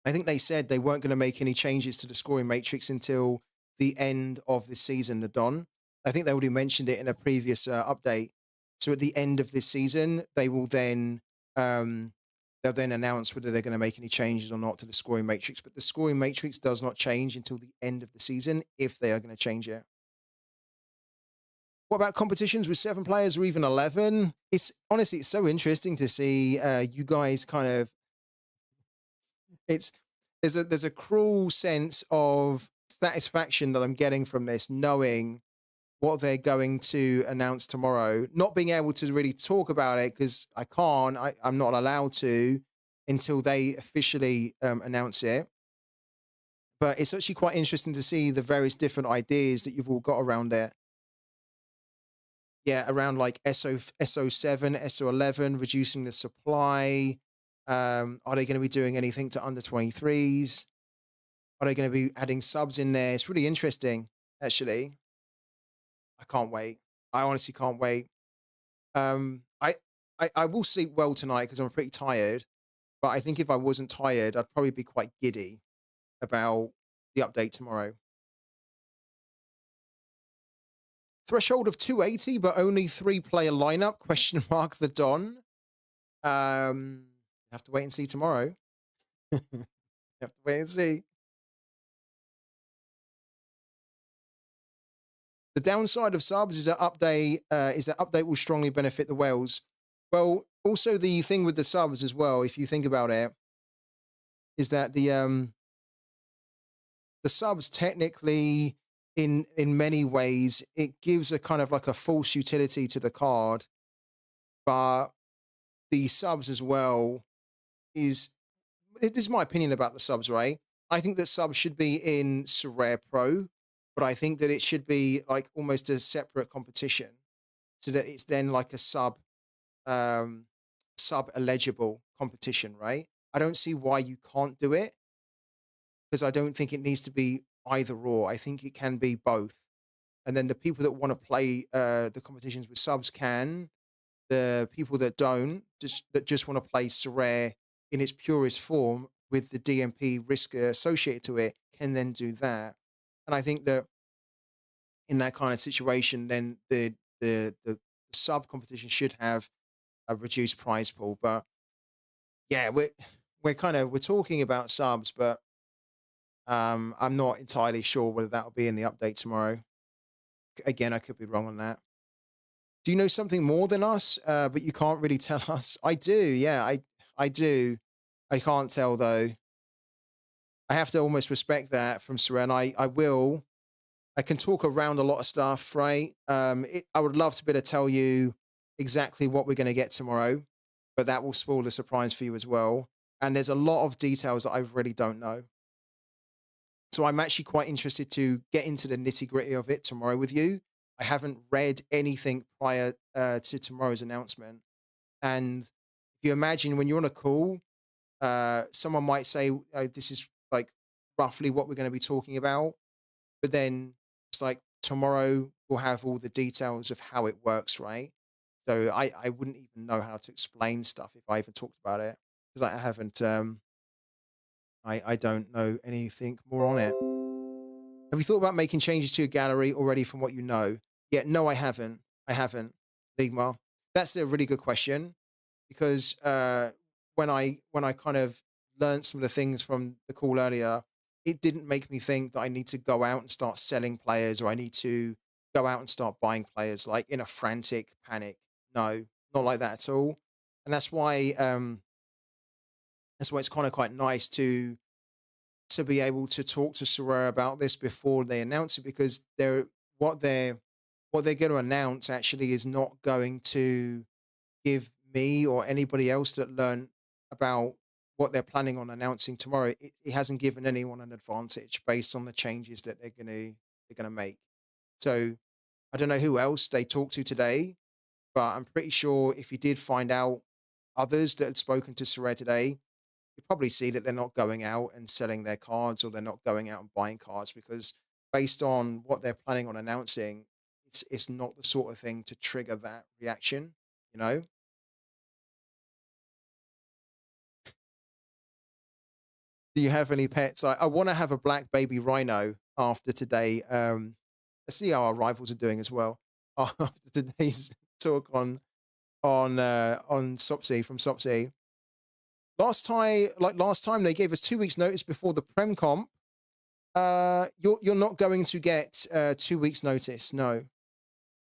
I think they said they weren't going to make any changes to the scoring matrix until the end of this season, the Don. I think they already mentioned it in a previous update. So at the end of this season, they will then they'll then announce whether they're going to make any changes or not to the scoring matrix. But the scoring matrix does not change until the end of the season if they are going to change it. What about competitions with 7 players or even 11? It's honestly, it's so interesting to see you guys kind of. It's there's a cruel sense of satisfaction that I'm getting from this, knowing what they're going to announce tomorrow. Not being able to really talk about it because I can't. I'm not allowed to until they officially announce it. But it's actually quite interesting to see the various different ideas that you've all got around there. Yeah, around like SO7, SO11, reducing the supply. Are they going to be doing anything to under 23s? Are they going to be adding subs in there? It's really interesting, actually. I can't wait. I honestly can't wait. Um, I, I will sleep well tonight because I'm pretty tired. But I think if I wasn't tired, I'd probably be quite giddy about the update tomorrow. Threshold of 280, but only three-player lineup? Question mark the Don. Have to wait and see tomorrow. Have to wait and see. The downside of subs is that update will strongly benefit the whales. Well, also the thing with the subs as well, if you think about it, is that the subs technically in many ways it gives a kind of like a false utility to the card, but the subs as well is this is my opinion about the subs, right? I think that subs should be in Sorare Pro, but I think that it should be like almost a separate competition so that it's then like a um sub eligible competition, right? I don't see why you can't do it because I don't think it needs to be either or. I think it can be both. And then the people that want to play the competitions with subs can. The people that don't, just want to play Sorare in its purest form with the DMP risk associated to it, can then do that. And I think that in that kind of situation, then the sub competition should have a reduced prize pool. But yeah, we're talking about subs, but I'm not entirely sure whether that'll be in the update tomorrow. Again, I could be wrong on that. Do you know something more than us, but you can't really tell us? I do, yeah, I do. I can't tell though. I have to almost respect that from Seren. I will. I can talk around a lot of stuff, right? I would love to be able to tell you exactly what we're going to get tomorrow, but that will spoil the surprise for you as well. And there's a lot of details that I really don't know. So I'm actually quite interested to get into the nitty gritty of it tomorrow with you. I haven't read anything prior to tomorrow's announcement. And if you imagine when you're on a call, someone might say, this is like roughly what we're going to be talking about. But then it's like tomorrow we'll have all the details of how it works, right? So I wouldn't even know how to explain stuff if I even talked about it because I haven't, I don't know anything more on it. Have you thought about making changes to your gallery already from what you know? Yeah, no, I haven't. I haven't, Ligma. That's a really good question because when I kind of learned some of the things from the call earlier, it didn't make me think that I need to go out and start selling players or I need to go out and start buying players like in a frantic panic. No, not like that at all. And that's why it's kind of quite nice to be able to talk to Sorare about this before they announce it because what they're what they're going to announce actually is not going to give me or anybody else that learn about what they're planning on announcing tomorrow. It hasn't given anyone an advantage based on the changes that they're gonna make. So I don't know who else they talked to today, but I'm pretty sure if you did find out others that had spoken to Sorare today, you probably see that they're not going out and selling their cards or they're not going out and buying cards because based on what they're planning on announcing, it's not the sort of thing to trigger that reaction, you know? Do you have any pets? I want to have a black baby rhino after today. Let's see how our rivals are doing as well after today's talk on Sopsy from Sopsy. Last time they gave us 2 weeks notice before the Prem comp. You're not going to get 2 weeks notice. No,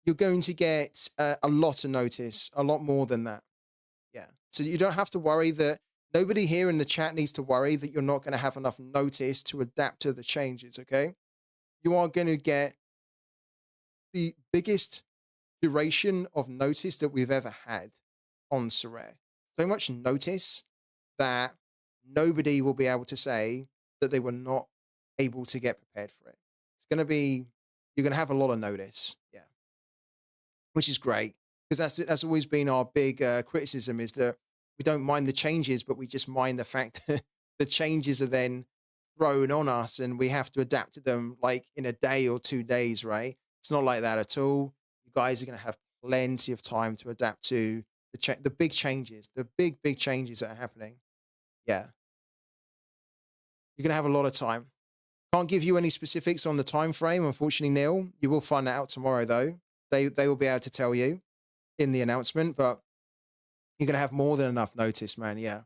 you're going to get a lot of notice, a lot more than that. Yeah. So you don't have to worry that nobody here in the chat needs to worry that you're not going to have enough notice to adapt to the changes. Okay. You are going to get the biggest duration of notice that we've ever had on Sorare. So much notice that nobody will be able to say that they were not able to get prepared for it. It's going to be, you're going to have a lot of notice. Yeah. Which is great because that's always been our big criticism is that we don't mind the changes, but we just mind the fact that the changes are then thrown on us and we have to adapt to them like in a day or 2 days, right? It's not like that at all. You guys are going to have plenty of time to adapt to the big changes, the big changes that are happening. Yeah, you're going to have a lot of time. Can't give you any specifics on the time frame, unfortunately, Neil. You will find that out tomorrow, though. They will be able to tell you in the announcement, but you're going to have more than enough notice, man. Yeah.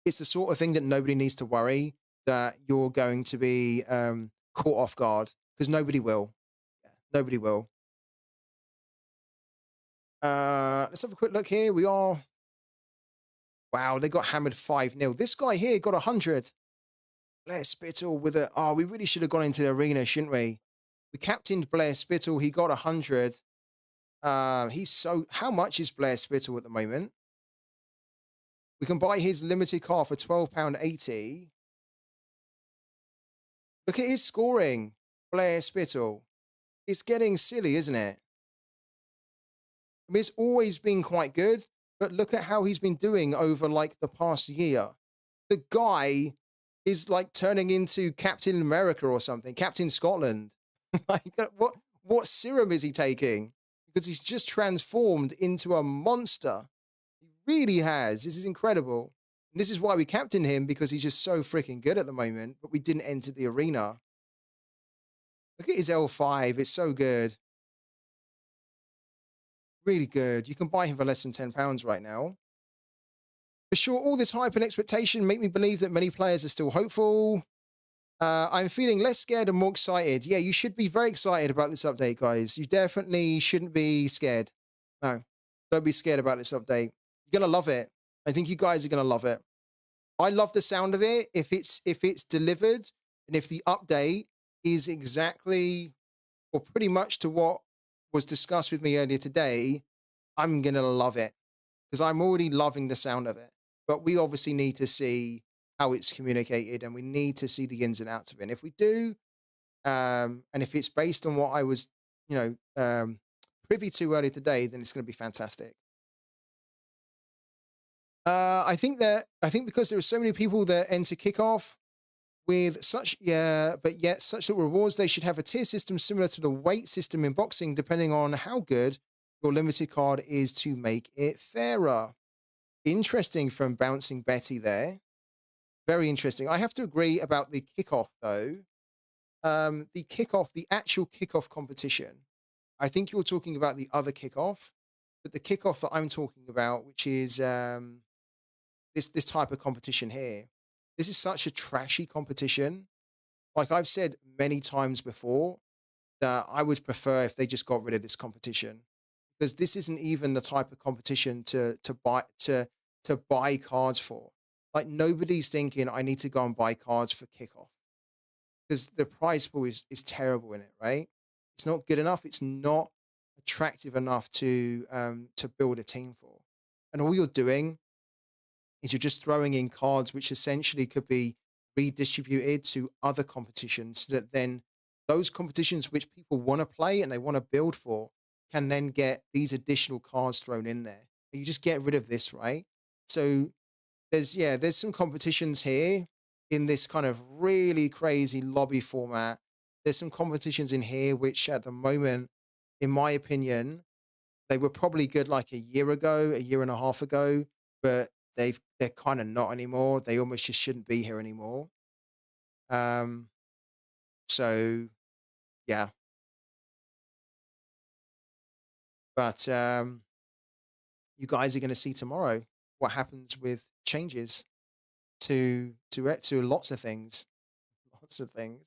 It's the sort of thing that nobody needs to worry that you're going to be caught off guard because nobody will. Yeah, nobody will. Let's have a quick look here. Wow, they got hammered 5-0. This guy here got 100. Blair Spittle with a, oh, we really should have gone into the arena, shouldn't we? We captained Blair Spittle. He got 100. How much is Blair Spittle at the moment? We can buy his limited car for £12.80. Look at his scoring, Blair Spittle. It's getting silly, isn't it? I mean, it's always been quite good, but look at how he's been doing over like the past year. The guy is like turning into Captain America or something, Captain Scotland. Like, what serum is he taking? Because he's just transformed into a monster. He really has. This is incredible. And this is why we captained him, because he's just so freaking good at the moment, but we didn't enter the arena. Look at his L5. It's so good. Really good. You can buy him for less than £10 right now. For sure, all this hype and expectation make me believe that many players are still hopeful. I'm feeling less scared and more excited. Yeah, you should be very excited about this update, guys. You definitely shouldn't be scared. No, don't be scared about this update. You're going to love it. I think you guys are going to love it. I love the sound of it. If it's delivered and if the update is exactly or pretty much to what was discussed with me earlier today, I'm going to love it because I'm already loving the sound of it. But we obviously need to see how it's communicated and we need to see the ins and outs of it. And if we do, and if it's based on what I was, privy to earlier today, then it's going to be fantastic. I think because there are so many people that enter kickoff with such, but yet such little rewards, they should have a tier system similar to the weight system in boxing, depending on how good your limited card is to make it fairer. Interesting from Bouncing Betty there. Very interesting. I have to agree about the kickoff though. The actual kickoff competition. I think you're talking about the other kickoff, but the kickoff that I'm talking about, which is this type of competition here. This is such a trashy competition. Like I've said many times before, that I would prefer if they just got rid of this competition, because this isn't even the type of competition to buy cards for. Like nobody's thinking I need to go and buy cards for kickoff because the prize pool is terrible in it, right? It's not good enough. It's not attractive enough to build a team for. And all you're doing is you're just throwing in cards which essentially could be redistributed to other competitions so that then those competitions which people want to play and they want to build for can then get these additional cards thrown in there. You just get rid of this, right? So there's some competitions here in this kind of really crazy lobby format. There's some competitions in here which at the moment, in my opinion, they were probably good like a year ago, a year and a half ago, but they're kind of not anymore. They almost just shouldn't be here anymore. So yeah. But you guys are going to see tomorrow what happens with changes to lots of things. Lots of things.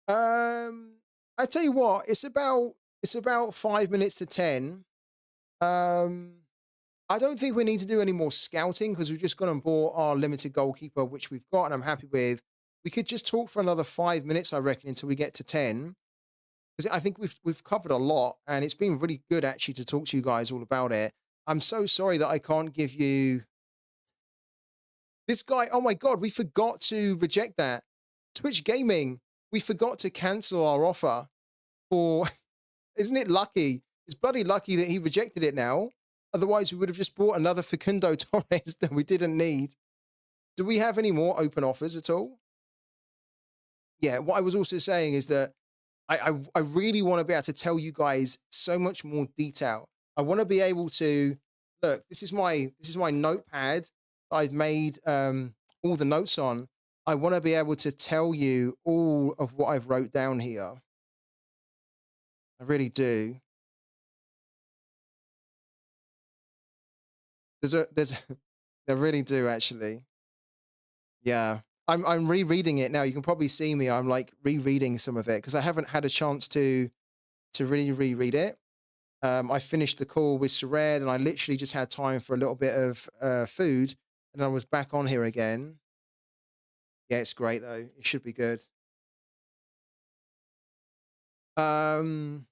I tell you what, it's about 5 minutes to 10. I don't think we need to do any more scouting because we've just gone and bought our limited goalkeeper, which we've got, and I'm happy with. We could just talk for another 5 minutes, I reckon, until we get to 10. Because I think we've covered a lot, and it's been really good actually to talk to you guys all about it. I'm so sorry that I can't give you this guy. Oh my God, we forgot to reject that. Twitch Gaming, we forgot to cancel our offer for, isn't it lucky? It's bloody lucky that he rejected it now. Otherwise, we would have just bought another Facundo Torres that we didn't need. Do we have any more open offers at all? Yeah, what I was also saying is that I really want to be able to tell you guys so much more detail. I want to be able to look. This is my notepad. I've made all the notes on. I want to be able to tell you all of what I've wrote down here. I really do. There's I really do actually. Yeah. I'm rereading it now. You can probably see me. I'm like rereading some of it because I haven't had a chance to really reread it. I finished the call with Sorare and I literally just had time for a little bit of food and I was back on here again. Yeah, it's great though. It should be good. Um,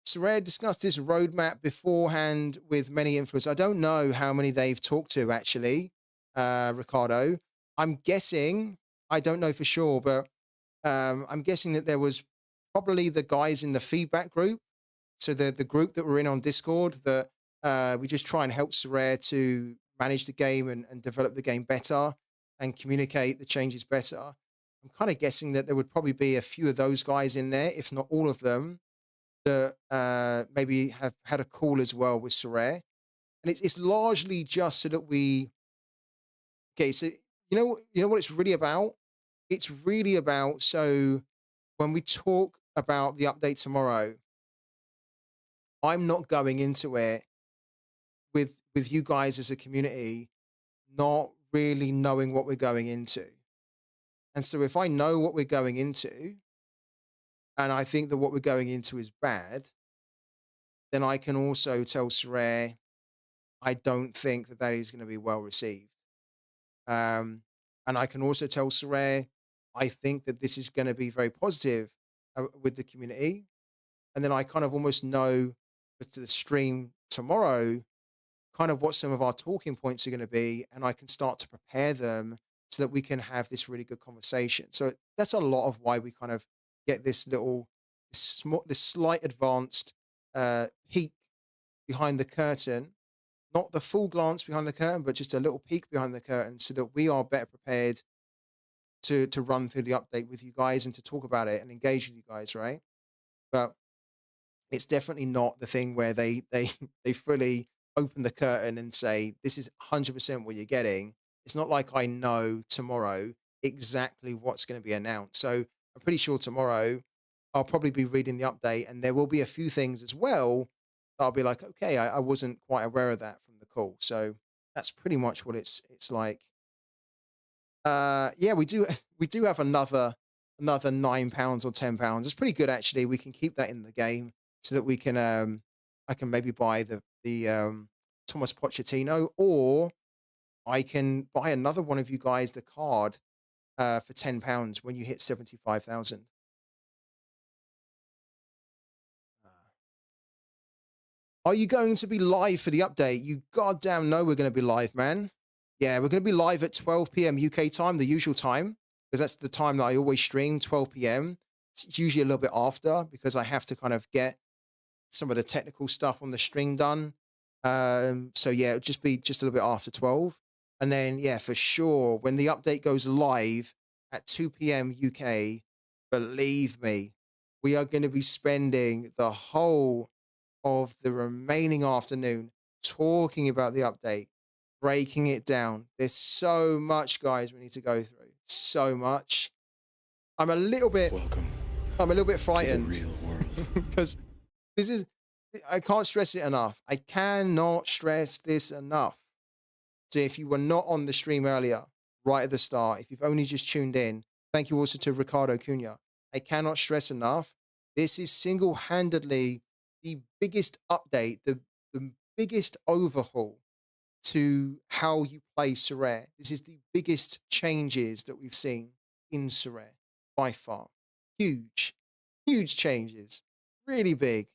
Sorare discussed this roadmap beforehand with many influencers. I don't know how many they've talked to actually, Ricardo. I'm guessing, I don't know for sure, but I'm guessing that there was probably the guys in the feedback group. So the group that we're in on Discord that we just try and help Sorare to manage the game and develop the game better and communicate the changes better. I'm kind of guessing that there would probably be a few of those guys in there, if not all of them, that maybe have had a call as well with Sorare. And it's largely just so that we, okay, so you know what it's really about? It's really about, so when we talk about the update tomorrow, I'm not going into it with you guys as a community not really knowing what we're going into. And so if I know what we're going into and I think that what we're going into is bad, then I can also tell Sorare I don't think that that is going to be well received. Um, and I can also tell Sorare I think that this is going to be very positive with the community. And then I kind of almost know with the stream tomorrow kind of what some of our talking points are going to be, and I can start to prepare them so that we can have this really good conversation. So that's a lot of why we kind of get this little, this slight advanced peek behind the curtain, not the full glance behind the curtain, but just a little peek behind the curtain, so that we are better prepared to run through the update with you guys and to talk about it and engage with you guys, right? But it's definitely not the thing where they they fully open the curtain and say this is 100% what you're getting. It's not like I know tomorrow exactly what's going to be announced. So I'm pretty sure tomorrow I'll probably be reading the update and there will be a few things as well that I'll be like, okay, I wasn't quite aware of that from the call. So that's pretty much what it's like. Yeah, we do have another £9 or £10. It's pretty good actually. We can keep that in the game so that we can I can maybe buy the Thomas Pochettino, or I can buy another one of you guys the card for £10 when you hit 75,000. Are you going to be live for the update? You goddamn know we're going to be live, man. Yeah, we're going to be live at 12 p.m. UK time, the usual time, because that's the time that I always stream, 12 p.m. It's usually a little bit after because I have to kind of get some of the technical stuff on the stream done. So yeah, it'll just be just a little bit after 12. And then, yeah, for sure, when the update goes live at 2 p.m. UK, believe me, we are going to be spending the whole of the remaining afternoon talking about the update, breaking it down. There's so much, guys, we need to go through. So much. I'm a little bit Welcome. I'm a little bit To frightened the real world. because this is, I can't stress it enough. I cannot stress this enough. So if you were not on the stream earlier, right at the start, if you've only just tuned in, thank you also to Ricardo Cunha. I cannot stress enough. This is single-handedly the biggest update, the biggest overhaul to how you play Sorare. This is the biggest changes that we've seen in Sorare by far. Huge, huge changes. Really big.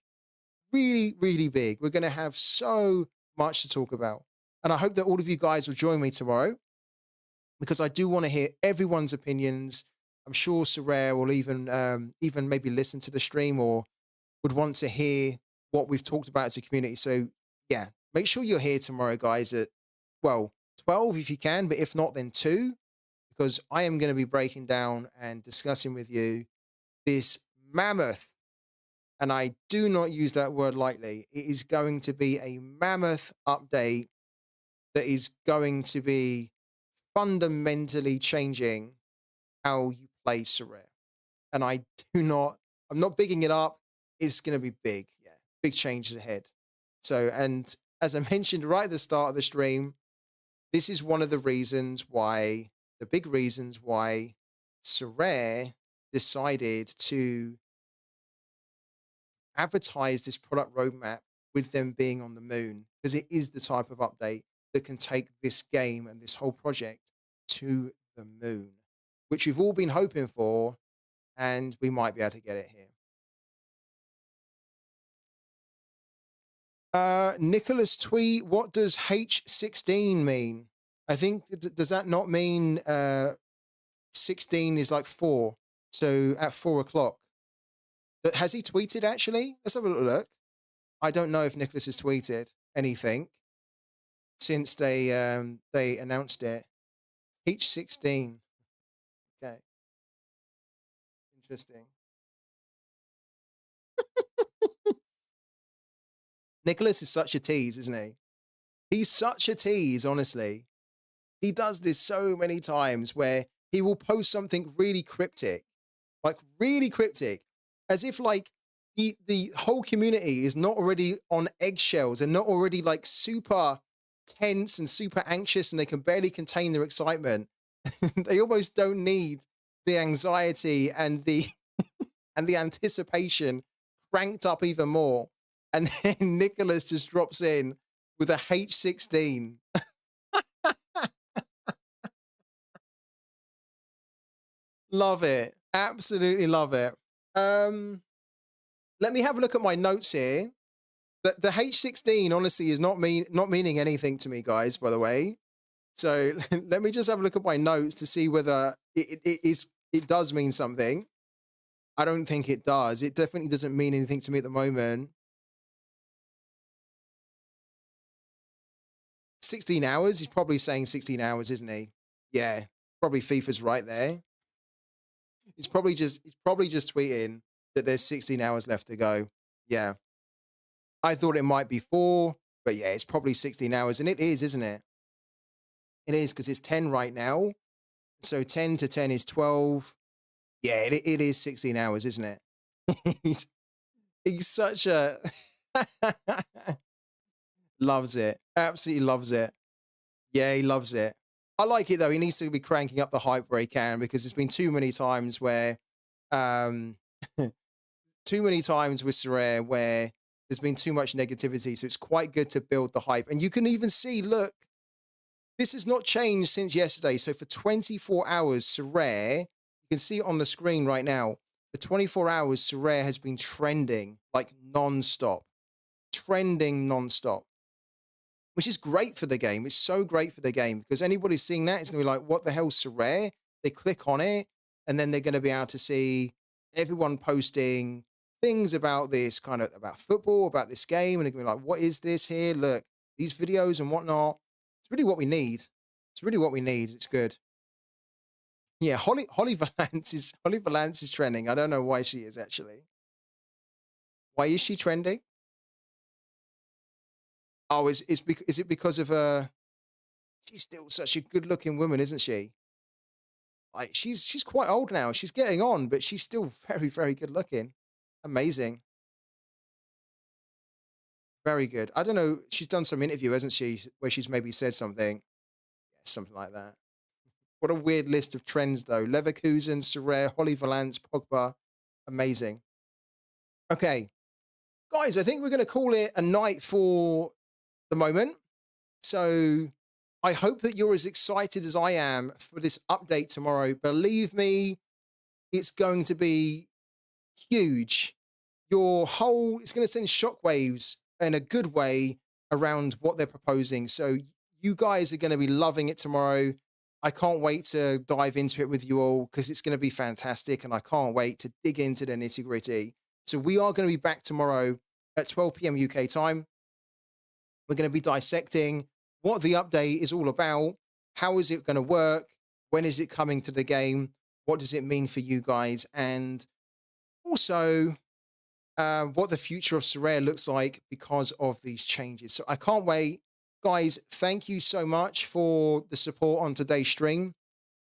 Really, really big. We're going to have so much to talk about. And I hope that all of you guys will join me tomorrow. because I do want to hear everyone's opinions. I'm sure Sorare will even maybe listen to the stream or would want to hear what we've talked about as a community. So yeah, make sure you're here tomorrow, guys, at well 12 if you can, but if not, then 2, because I am going to be breaking down and discussing with you this mammoth, and I do not use that word lightly. It is going to be a mammoth update that is going to be fundamentally changing how you play Sorare. And I'm not bigging it up. It's going to be big. Yeah, big changes ahead. So, and as I mentioned right at the start of the stream, this is one of the big reasons why Sorare decided to advertise this product roadmap with them being on the moon, because it is the type of update that can take this game and this whole project to the moon, which we've all been hoping for, and we might be able to get it here. Nicholas tweet, what does H16 mean? I think, does that not mean 16 is like 4? So at 4 o'clock. Has he tweeted actually? Let's have a little look. I don't know if Nicholas has tweeted anything since they announced it. H16. Okay. Interesting. Nicholas is such a tease, isn't he? He's such a tease, honestly. He does this so many times where he will post something really cryptic, like really cryptic, as if like the whole community is not already on eggshells and not already like super tense and super anxious and they can barely contain their excitement. They almost don't need the anxiety and the and the anticipation cranked up even more. And then Nicholas just drops in with a H16. Love it. Absolutely love it. Let me have a look at my notes here. The H16 honestly is not meaning anything to me, guys, by the way. So let me just have a look at my notes to see whether it does mean something. I don't think it does. It definitely doesn't mean anything to me at the moment. 16 hours? He's probably saying 16 hours, isn't he? Yeah, probably FIFA's right there. He's probably just tweeting that there's 16 hours left to go. Yeah. I thought it might be 4, but yeah, it's probably 16 hours. And it is, isn't it? It is, because it's 10 right now. So 10 to 10 is 12. Yeah, it is 16 hours, isn't it? he's such a... Loves it. Absolutely loves it. Yeah, he loves it. I like it, though. He needs to be cranking up the hype where he can, because there's been too many times where... too many times with Sorare where there's been too much negativity. So it's quite good to build the hype. And you can even see, look, this has not changed since yesterday. So for 24 hours, Sorare, you can see it on the screen right now. For 24 hours, Sorare has been trending like non-stop. Trending non-stop. Which is great for the game. It's so great for the game, because anybody seeing that is going to be like, what the hell's Sorare? They click on it, and then they're going to be able to see everyone posting things about this, kind of about football, about this game, and they're going to be like, what is this here? Look, these videos and whatnot. It's really what we need. It's really what we need. It's good. Yeah, Holly Valance is trending. I don't know why she is actually. Why is she trending? Oh, is it because of she's still such a good looking woman, isn't she? Like she's quite old now. She's getting on, but she's still very, very good looking. Amazing. Very good. I don't know. She's done some interview, hasn't she, where she's maybe said something. Yeah, something like that. What a weird list of trends, though. Leverkusen, Sorare, Holly Valance, Pogba. Amazing. Okay. Guys, I think we're going to call it a night for the moment. So I hope that you're as excited as I am for this update tomorrow. Believe me, it's going to be huge. It's going to send shockwaves in a good way around what they're proposing. So you guys are going to be loving it tomorrow. I can't wait to dive into it with you all because it's going to be fantastic. And I can't wait to dig into the nitty gritty. So we are going to be back tomorrow at 12 p.m. UK time. We're going to be dissecting what the update is all about. How is it going to work? When is it coming to the game? What does it mean for you guys? And also, what the future of Sorare looks like because of these changes. So I can't wait. Guys, thank you so much for the support on today's stream.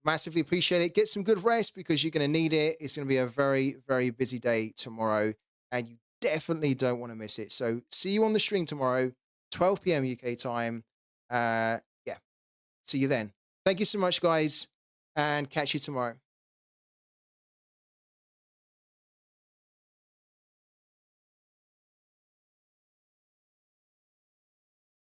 Massively appreciate it. Get some good rest because you're going to need it. It's going to be a very, very busy day tomorrow, and you definitely don't want to miss it. So see you on the stream tomorrow, 12 p.m. UK time. Yeah, see you then. Thank you so much, guys, and catch you tomorrow.